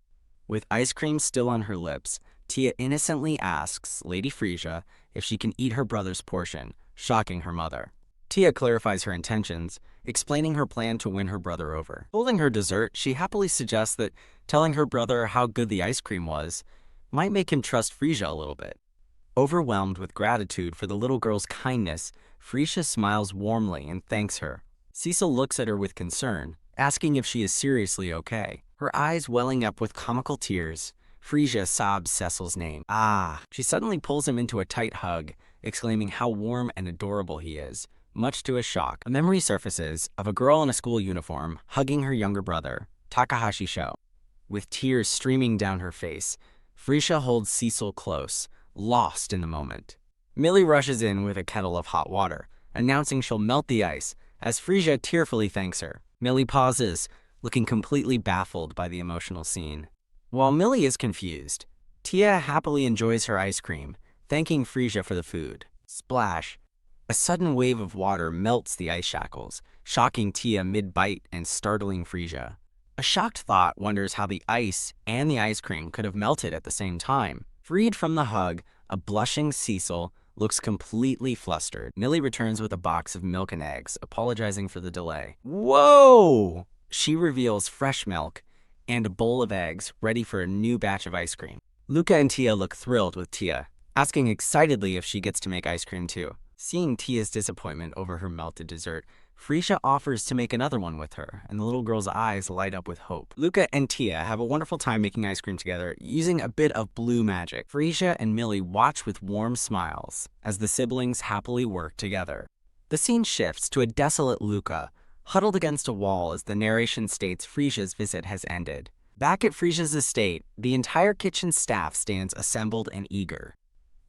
With ice cream still on her lips, Tia innocently asks Lady Frisia if she can eat her brother's portion, shocking her mother. Tia clarifies her intentions, explaining her plan to win her brother over. Holding her dessert, she happily suggests that telling her brother how good the ice cream was might make him trust Frisia a little bit. Overwhelmed with gratitude for the little girl's kindness, Frisia smiles warmly and thanks her. Cecil looks at her with concern, asking if she is seriously okay. Her eyes welling up with comical tears, Frisia sobs Cecil's name. Ah! She suddenly pulls him into a tight hug, exclaiming how warm and adorable he is. Much to his shock, a memory surfaces of a girl in a school uniform hugging her younger brother, Takahashi Sho. With tears streaming down her face, Frisia holds Cecil close, lost in the moment. Millie rushes in with a kettle of hot water, announcing she'll melt the ice, as Frisia tearfully thanks her. Millie pauses, looking completely baffled by the emotional scene. While Millie is confused, Tia happily enjoys her ice cream, thanking Frisia for the food. Splash! A sudden wave of water melts the ice shackles, shocking Tia mid-bite and startling Frisia. A shocked thought wonders how the ice and the ice cream could have melted at the same time. Freed from the hug, a blushing Cecil looks completely flustered. Millie returns with a box of milk and eggs, apologizing for the delay. Whoa! She reveals fresh milk and a bowl of eggs ready for a new batch of ice cream. Luca and Tia look thrilled with Tia, asking excitedly if she gets to make ice cream too. Seeing Tia's disappointment over her melted dessert, Frisia offers to make another one with her, and the little girl's eyes light up with hope. Luca and Tia have a wonderful time making ice cream together, using a bit of blue magic. Frisia and Millie watch with warm smiles as the siblings happily work together. The scene shifts to a desolate Luca, huddled against a wall as the narration states Frisia's visit has ended. Back at Frisia's estate, the entire kitchen staff stands assembled and eager.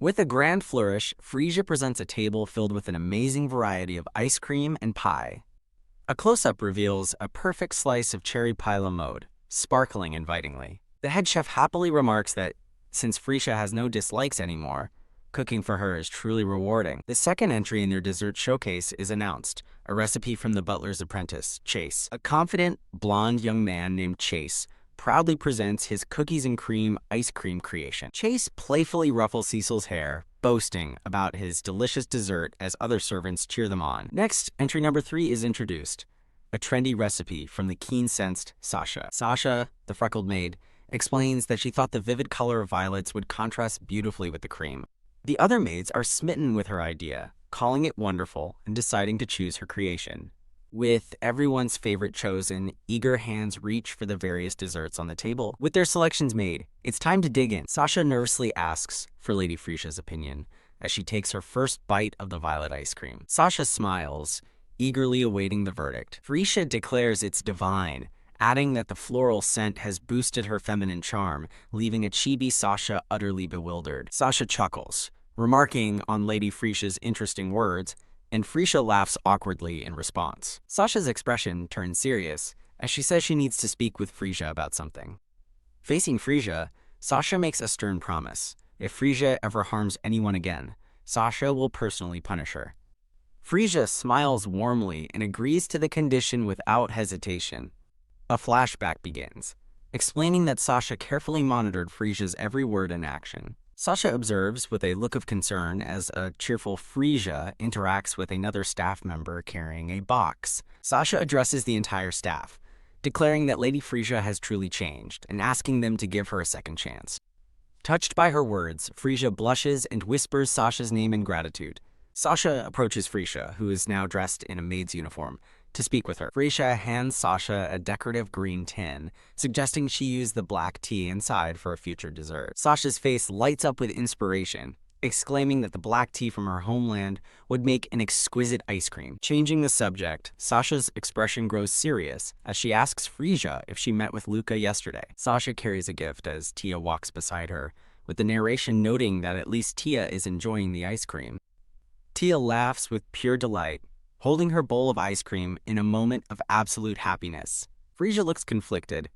With a grand flourish, Frisia presents a table filled with an amazing variety of ice cream and pie. A close-up reveals a perfect slice of cherry pie la mode, sparkling invitingly. The head chef happily remarks that, since Frisia has no dislikes anymore, cooking for her is truly rewarding. The second entry in their dessert showcase is announced, a recipe from the butler's apprentice, Chase. A confident, blonde young man named Chase proudly presents his cookies and cream ice cream creation. Chase playfully ruffles Cecil's hair, boasting about his delicious dessert as other servants cheer them on. Next, entry number 3 is introduced, a trendy recipe from the keen-sensed Sasha. Sasha, the freckled maid, explains that she thought the vivid color of violets would contrast beautifully with the cream. The other maids are smitten with her idea, calling it wonderful and deciding to choose her creation. With everyone's favorite chosen, eager hands reach for the various desserts on the table. With their selections made, it's time to dig in. Sasha nervously asks for Lady Frisia's opinion as she takes her first bite of the violet ice cream. Sasha smiles, eagerly awaiting the verdict. Frisia declares it's divine, adding that the floral scent has boosted her feminine charm, leaving a chibi Sasha utterly bewildered. Sasha chuckles, remarking on Lady Frisia's interesting words, and Frisia laughs awkwardly in response. Sasha's expression turns serious as she says she needs to speak with Frisia about something. Facing Frisia, Sasha makes a stern promise. If Frisia ever harms anyone again, Sasha will personally punish her. Frisia smiles warmly and agrees to the condition without hesitation. A flashback begins, explaining that Sasha carefully monitored Frisia's every word and action. Sasha observes with a look of concern as a cheerful Frisia interacts with another staff member carrying a box. Sasha addresses the entire staff, declaring that Lady Frisia has truly changed and asking them to give her a second chance. Touched by her words, Frisia blushes and whispers Sasha's name in gratitude. Sasha approaches Frisia, who is now dressed in a maid's uniform, to speak with her. Frisia hands Sasha a decorative green tin, suggesting she use the black tea inside for a future dessert. Sasha's face lights up with inspiration, exclaiming that the black tea from her homeland would make an exquisite ice cream. Changing the subject, Sasha's expression grows serious as she asks Frisia if she met with Luca yesterday. Sasha carries a gift as Tia walks beside her, with the narration noting that at least Tia is enjoying the ice cream. Tia laughs with pure delight, holding her bowl of ice cream in a moment of absolute happiness. Frisia looks conflicted,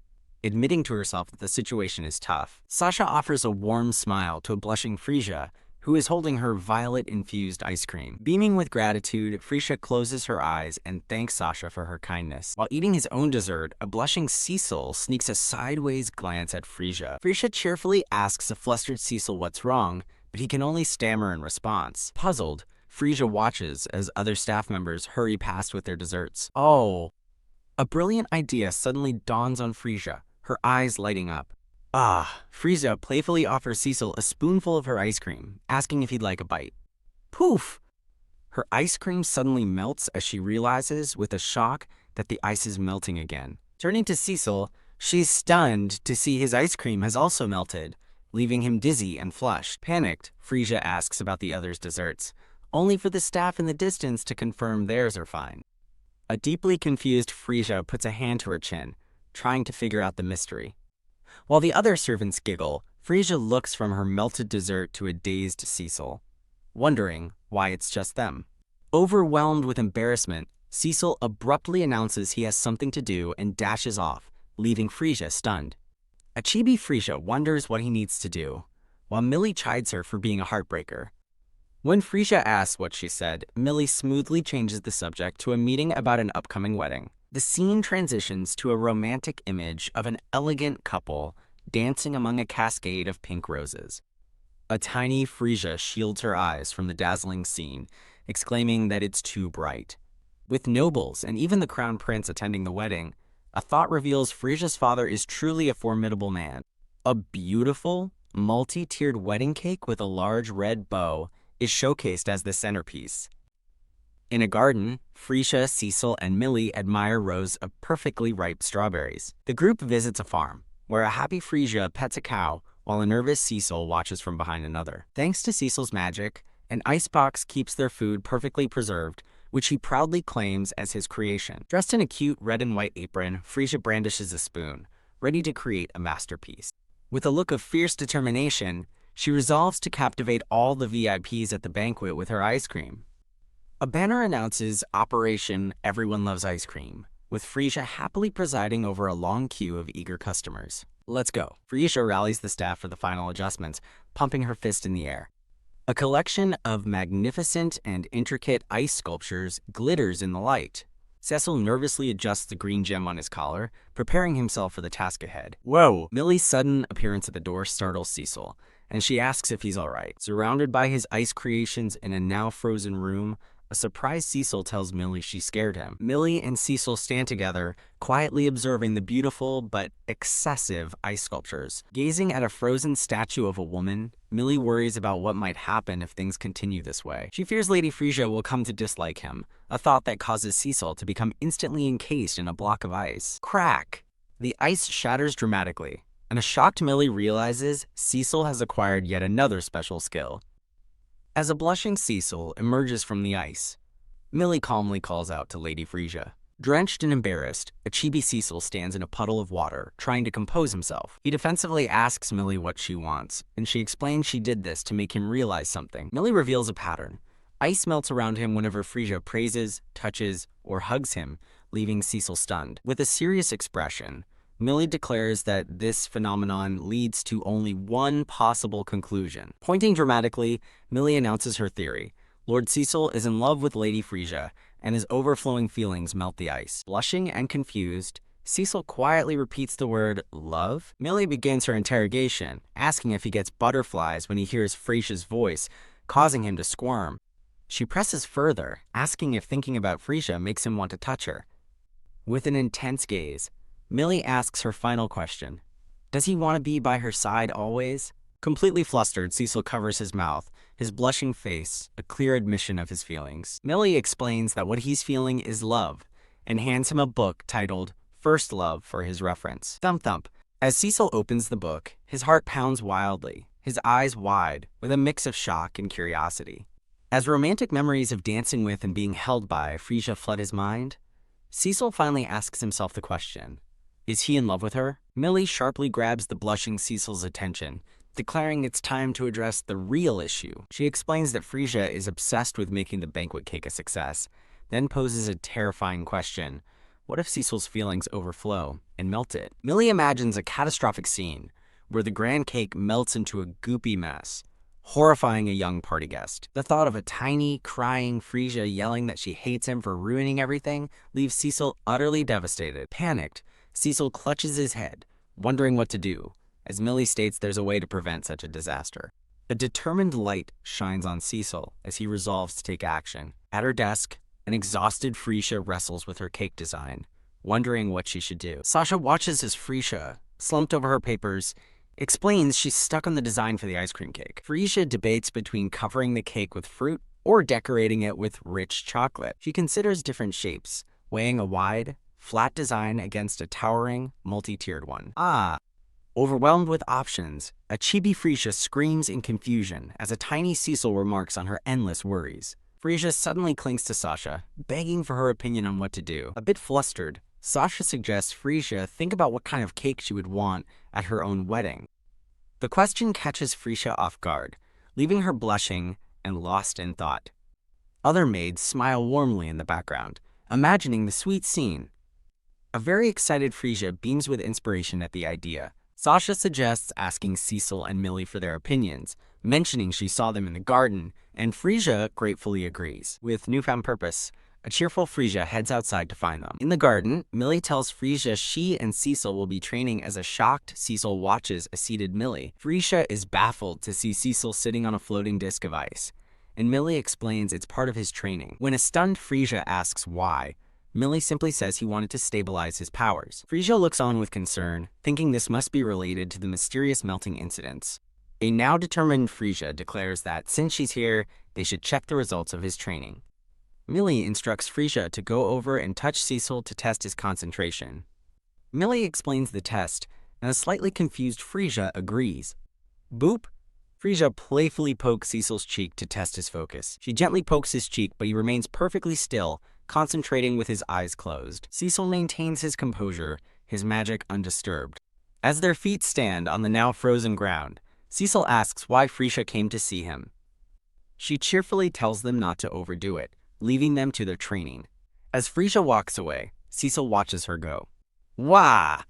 admitting to herself that the situation is tough. Sasha offers a warm smile to a blushing Frisia, who is holding her violet-infused ice cream. Beaming with gratitude, Frisia closes her eyes and thanks Sasha for her kindness. While eating his own dessert, a blushing Cecil sneaks a sideways glance at Frisia. Frisia cheerfully asks a flustered Cecil what's wrong, but he can only stammer in response. Puzzled, Frisia watches as other staff members hurry past with their desserts. Oh! A brilliant idea suddenly dawns on Frisia, her eyes lighting up. Frisia playfully offers Cecil a spoonful of her ice cream, asking if he'd like a bite. Poof! Her ice cream suddenly melts as she realizes, with a shock, that the ice is melting again. Turning to Cecil, she's stunned to see his ice cream has also melted, leaving him dizzy and flushed. Panicked, Frisia asks about the others' desserts, only for the staff in the distance to confirm theirs are fine. A deeply confused Frisia puts a hand to her chin, trying to figure out the mystery. While the other servants giggle, Frisia looks from her melted dessert to a dazed Cecil, wondering why it's just them. Overwhelmed with embarrassment, Cecil abruptly announces he has something to do and dashes off, leaving Frisia stunned. A chibi Frisia wonders what he needs to do, while Millie chides her for being a heartbreaker. When Frisia asks what she said, Millie smoothly changes the subject to a meeting about an upcoming wedding. The scene transitions to a romantic image of an elegant couple dancing among a cascade of pink roses. A tiny Frisia shields her eyes from the dazzling scene, exclaiming that it's too bright. With nobles and even the crown prince attending the wedding, a thought reveals Frisia's father is truly a formidable man. A beautiful, multi-tiered wedding cake with a large red bow is showcased as the centerpiece. In a garden, Frisia, Cecil, and Millie admire rows of perfectly ripe strawberries. The group visits a farm, where a happy Frisia pets a cow while a nervous Cecil watches from behind another. Thanks to Cecil's magic, an icebox keeps their food perfectly preserved, which he proudly claims as his creation. Dressed in a cute red and white apron, Frisia brandishes a spoon, ready to create a masterpiece. With a look of fierce determination, she resolves to captivate all the VIPs at the banquet with her ice cream. A banner announces Operation Everyone Loves Ice Cream, with Frisia happily presiding over a long queue of eager customers. Let's go. Frisia rallies the staff for the final adjustments, pumping her fist in the air. A collection of magnificent and intricate ice sculptures glitters in the light. Cecil nervously adjusts the green gem on his collar, preparing himself for the task ahead. Whoa! Millie's sudden appearance at the door startles Cecil, and she asks if he's alright. Surrounded by his ice creations in a now-frozen room, a surprised Cecil tells Millie she scared him. Millie and Cecil stand together, quietly observing the beautiful but excessive ice sculptures. Gazing at a frozen statue of a woman, Millie worries about what might happen if things continue this way. She fears Lady Frisia will come to dislike him, a thought that causes Cecil to become instantly encased in a block of ice. Crack! The ice shatters dramatically, and a shocked Millie realizes Cecil has acquired yet another special skill. As a blushing Cecil emerges from the ice, Millie calmly calls out to Lady Frisia. Drenched and embarrassed, a chibi Cecil stands in a puddle of water, trying to compose himself. He defensively asks Millie what she wants, and she explains she did this to make him realize something. Millie reveals a pattern. Ice melts around him whenever Frisia praises, touches, or hugs him, leaving Cecil stunned. With a serious expression, Millie declares that this phenomenon leads to only one possible conclusion. Pointing dramatically, Millie announces her theory. Lord Cecil is in love with Lady Frisia, and his overflowing feelings melt the ice. Blushing and confused, Cecil quietly repeats the word love. Millie begins her interrogation, asking if he gets butterflies when he hears Frisia's voice, causing him to squirm. She presses further, asking if thinking about Frisia makes him want to touch her. With an intense gaze, Millie asks her final question. Does he want to be by her side always? Completely flustered, Cecil covers his mouth, his blushing face a clear admission of his feelings. Millie explains that what he's feeling is love, and hands him a book titled First Love for his reference. Thump thump. As Cecil opens the book, his heart pounds wildly, his eyes wide, with a mix of shock and curiosity. As romantic memories of dancing with and being held by Frisia flood his mind, Cecil finally asks himself the question, is he in love with her? Millie sharply grabs the blushing Cecil's attention, declaring it's time to address the real issue. She explains that Frisia is obsessed with making the banquet cake a success, then poses a terrifying question. What if Cecil's feelings overflow and melt it? Millie imagines a catastrophic scene where the grand cake melts into a goopy mess, horrifying a young party guest. The thought of a tiny, crying Frisia yelling that she hates him for ruining everything leaves Cecil utterly devastated. Panicked, Cecil clutches his head, wondering what to do, as Millie states there's a way to prevent such a disaster. A determined light shines on Cecil as he resolves to take action. At her desk, an exhausted Frisia wrestles with her cake design, wondering what she should do. Sasha watches as Frisia, slumped over her papers, explains she's stuck on the design for the ice cream cake. Frisia debates between covering the cake with fruit or decorating it with rich chocolate. She considers different shapes, weighing a wide, flat design against a towering, multi-tiered one. Overwhelmed with options, a chibi Frisia screams in confusion as a tiny Cecil remarks on her endless worries. Frisia suddenly clings to Sasha, begging for her opinion on what to do. A bit flustered, Sasha suggests Frisia think about what kind of cake she would want at her own wedding. The question catches Frisia off guard, leaving her blushing and lost in thought. Other maids smile warmly in the background, imagining the sweet scene. A very excited Frisia beams with inspiration at the idea. Sasha suggests asking Cecil and Millie for their opinions, mentioning she saw them in the garden, and Frisia gratefully agrees. With newfound purpose, a cheerful Frisia heads outside to find them. In the garden, Millie tells Frisia she and Cecil will be training as a shocked Cecil watches a seated Millie. Frisia is baffled to see Cecil sitting on a floating disc of ice, and Millie explains it's part of his training. When a stunned Frisia asks why, Millie simply says he wanted to stabilize his powers. Frisia looks on with concern, thinking this must be related to the mysterious melting incidents. A now determined Frisia declares that since she's here, they should check the results of his training. Millie instructs Frisia to go over and touch Cecil to test his concentration. Millie explains the test, and a slightly confused Frisia agrees. Boop! Frisia playfully pokes Cecil's cheek to test his focus. She gently pokes his cheek, but he remains perfectly still, concentrating with his eyes closed. Cecil maintains his composure, his magic undisturbed. As their feet stand on the now frozen ground, Cecil asks why Frisia came to see him. She cheerfully tells them not to overdo it, leaving them to their training. As Frisia walks away, Cecil watches her go. Wah!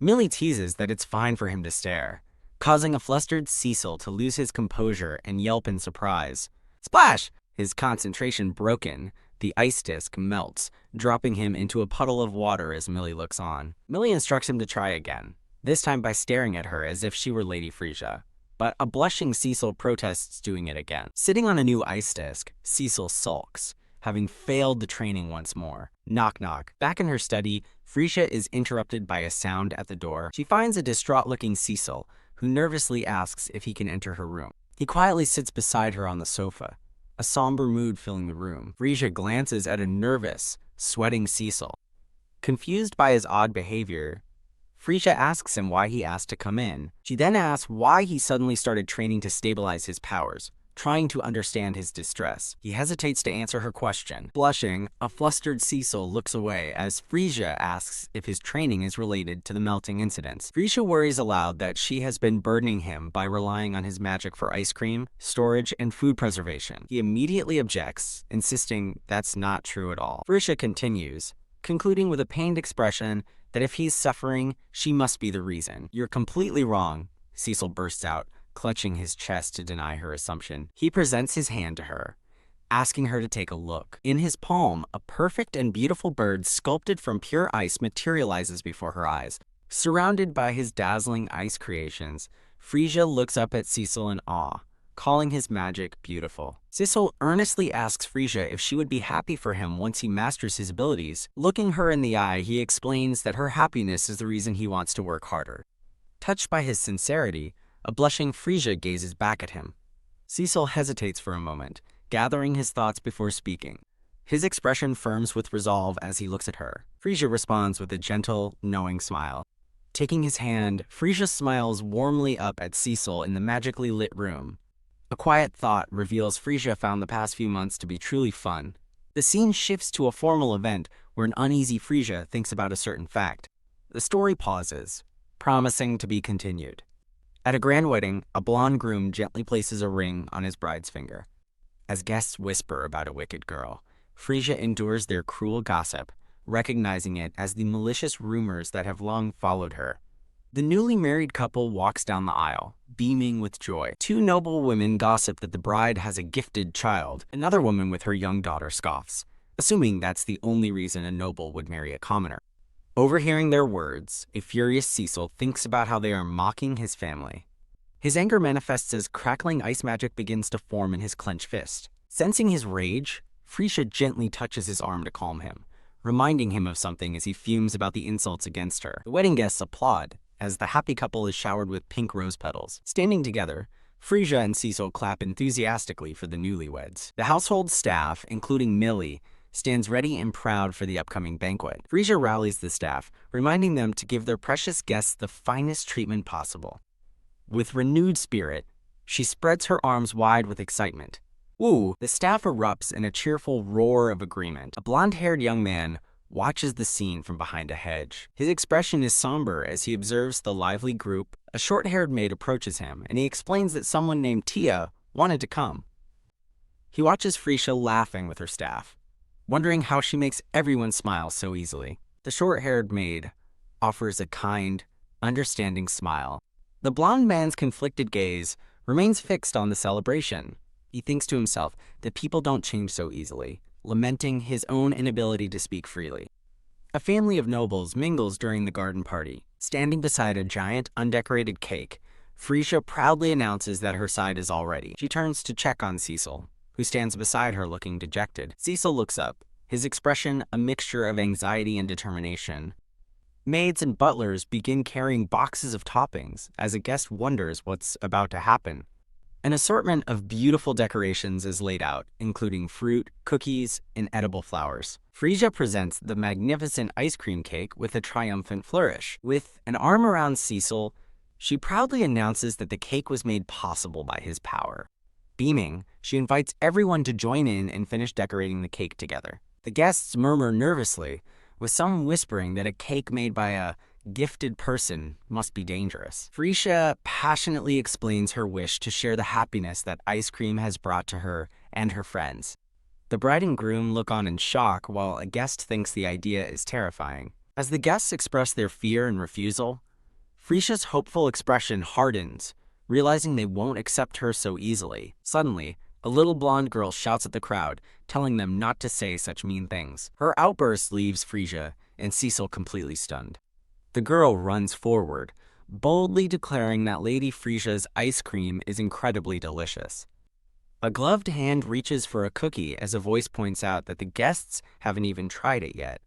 Millie teases that it's fine for him to stare, causing a flustered Cecil to lose his composure and yelp in surprise. Splash! His concentration broken, the ice disc melts, dropping him into a puddle of water as Millie looks on. Millie instructs him to try again, this time by staring at her as if she were Lady Frisia. But a blushing Cecil protests doing it again. Sitting on a new ice disc, Cecil sulks, having failed the training once more. Knock knock. Back in her study, Frisia is interrupted by a sound at the door. She finds a distraught-looking Cecil, who nervously asks if he can enter her room. He quietly sits beside her on the sofa, a somber mood filling the room. Frisia glances at a nervous, sweating Cecil. Confused by his odd behavior, Frisia asks him why he asked to come in. She then asks why he suddenly started training to stabilize his powers, trying to understand his distress. He hesitates to answer her question. Blushing, a flustered Cecil looks away as Frisia asks if his training is related to the melting incidents. Frisia worries aloud that she has been burdening him by relying on his magic for ice cream, storage, and food preservation. He immediately objects, insisting that's not true at all. Frisia continues, concluding with a pained expression that if he's suffering, she must be the reason. "You're completely wrong," Cecil bursts out, clutching his chest to deny her assumption. He presents his hand to her, asking her to take a look. In his palm, a perfect and beautiful bird sculpted from pure ice materializes before her eyes. Surrounded by his dazzling ice creations, Frisia looks up at Cecil in awe, calling his magic beautiful. Cecil earnestly asks Frisia if she would be happy for him once he masters his abilities. Looking her in the eye, he explains that her happiness is the reason he wants to work harder. Touched by his sincerity, a blushing Frisia gazes back at him. Cecil hesitates for a moment, gathering his thoughts before speaking. His expression firms with resolve as he looks at her. Frisia responds with a gentle, knowing smile. Taking his hand, Frisia smiles warmly up at Cecil in the magically lit room. A quiet thought reveals Frisia found the past few months to be truly fun. The scene shifts to a formal event where an uneasy Frisia thinks about a certain fact. The story pauses, promising to be continued. At a grand wedding, a blonde groom gently places a ring on his bride's finger. As guests whisper about a wicked girl, Frisia endures their cruel gossip, recognizing it as the malicious rumors that have long followed her. The newly married couple walks down the aisle, beaming with joy. Two noble women gossip that the bride has a gifted child. Another woman with her young daughter scoffs, assuming that's the only reason a noble would marry a commoner. Overhearing their words, a furious Cecil thinks about how they are mocking his family. His anger manifests as crackling ice magic begins to form in his clenched fist. Sensing his rage, Frisia gently touches his arm to calm him, reminding him of something as he fumes about the insults against her. The wedding guests applaud as the happy couple is showered with pink rose petals. Standing together, Frisia and Cecil clap enthusiastically for the newlyweds. The household staff, including Millie, stands ready and proud for the upcoming banquet. Frisia rallies the staff, reminding them to give their precious guests the finest treatment possible. With renewed spirit, she spreads her arms wide with excitement. "Woo!" The staff erupts in a cheerful roar of agreement. A blonde-haired young man watches the scene from behind a hedge. His expression is somber as he observes the lively group. A short-haired maid approaches him, and he explains that someone named Tia wanted to come. He watches Frisia laughing with her staff, wondering how she makes everyone smile so easily. The short-haired maid offers a kind, understanding smile. The blonde man's conflicted gaze remains fixed on the celebration. He thinks to himself that people don't change so easily, lamenting his own inability to speak freely. A family of nobles mingles during the garden party. Standing beside a giant, undecorated cake, Frisia proudly announces that her side is all ready. She turns to check on Cecil, who stands beside her looking dejected. Cecil looks up, his expression a mixture of anxiety and determination. Maids and butlers begin carrying boxes of toppings as a guest wonders what's about to happen. An assortment of beautiful decorations is laid out, including fruit, cookies, and edible flowers. Frisia presents the magnificent ice cream cake with a triumphant flourish. With an arm around Cecil, she proudly announces that the cake was made possible by his power. Beaming, she invites everyone to join in and finish decorating the cake together. The guests murmur nervously, with some whispering that a cake made by a gifted person must be dangerous. Frisia passionately explains her wish to share the happiness that ice cream has brought to her and her friends. The bride and groom look on in shock while a guest thinks the idea is terrifying. As the guests express their fear and refusal, Frisia's hopeful expression hardens, realizing they won't accept her so easily. Suddenly, a little blonde girl shouts at the crowd, telling them not to say such mean things. Her outburst leaves Frisia and Cecil completely stunned. The girl runs forward, boldly declaring that Lady Frisia's ice cream is incredibly delicious. A gloved hand reaches for a cookie as a voice points out that the guests haven't even tried it yet.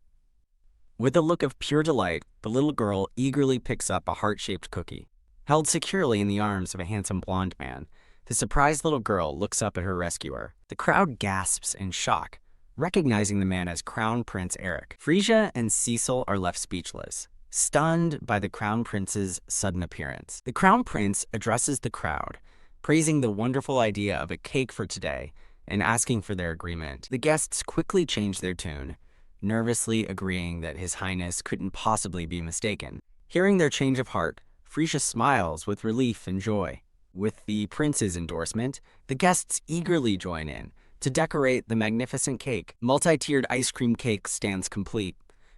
With a look of pure delight, the little girl eagerly picks up a heart-shaped cookie. Held securely in the arms of a handsome blonde man, the surprised little girl looks up at her rescuer. The crowd gasps in shock, recognizing the man as Crown Prince Eric. Frisia and Cecil are left speechless, stunned by the Crown Prince's sudden appearance. The Crown Prince addresses the crowd, praising the wonderful idea of a cake for today and asking for their agreement. The guests quickly change their tune, nervously agreeing that His Highness couldn't possibly be mistaken. Hearing their change of heart, Frisia smiles with relief and joy. With the prince's endorsement, the guests eagerly join in to decorate the magnificent cake. Multi-tiered ice cream cake stands complete,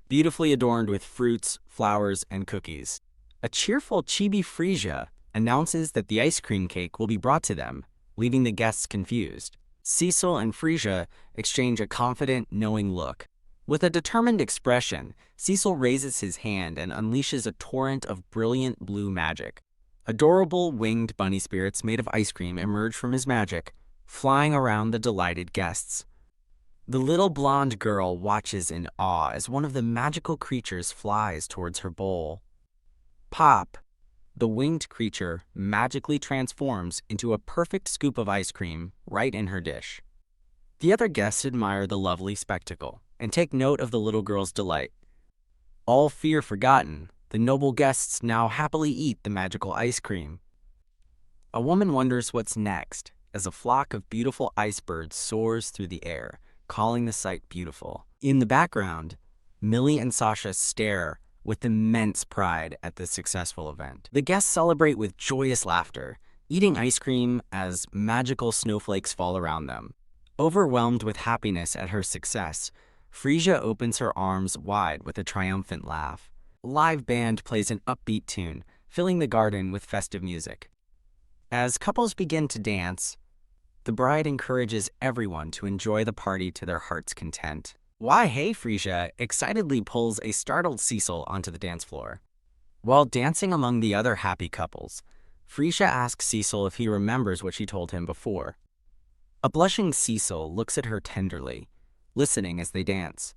beautifully adorned with fruits, flowers, and cookies. A cheerful chibi Frisia announces that the ice cream cake will be brought to them, leaving the guests confused. Cecil and Frisia exchange a confident, knowing look. With a determined expression, Cecil raises his hand and unleashes a torrent of brilliant blue magic. Adorable winged bunny spirits made of ice cream emerge from his magic, flying around the delighted guests. The little blonde girl watches in awe as one of the magical creatures flies towards her bowl. Pop! The winged creature magically transforms into a perfect scoop of ice cream right in her dish. The other guests admire the lovely spectacle and take note of the little girl's delight. All fear forgotten, the noble guests now happily eat the magical ice cream. A woman wonders what's next as a flock of beautiful ice birds soars through the air, calling the sight beautiful. In the background, Millie and Sasha stare with immense pride at this successful event. The guests celebrate with joyous laughter, eating ice cream as magical snowflakes fall around them. Overwhelmed with happiness at her success, Frisia opens her arms wide with a triumphant laugh. A live band plays an upbeat tune, filling the garden with festive music. As couples begin to dance, the bride encourages everyone to enjoy the party to their heart's content. Why, hey, Frisia excitedly pulls a startled Cecil onto the dance floor. While dancing among the other happy couples, Frisia asks Cecil if he remembers what she told him before. A blushing Cecil looks at her tenderly, listening as they dance.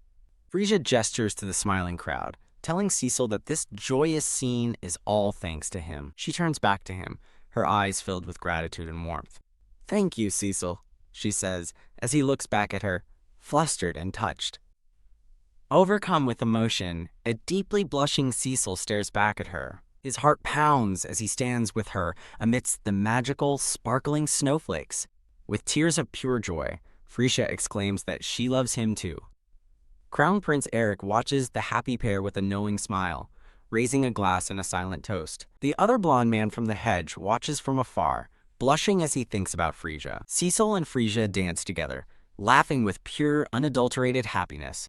Frisia gestures to the smiling crowd, telling Cecil that this joyous scene is all thanks to him. She turns back to him, her eyes filled with gratitude and warmth. "Thank you, Cecil," she says, as he looks back at her, flustered and touched. Overcome with emotion, a deeply blushing Cecil stares back at her. His heart pounds as he stands with her amidst the magical, sparkling snowflakes. With tears of pure joy, Frisia exclaims that she loves him too. Crown Prince Eric watches the happy pair with a knowing smile, raising a glass in a silent toast. The other blonde man from the hedge watches from afar, blushing as he thinks about Frisia. Cecil and Frisia dance together, laughing with pure, unadulterated happiness.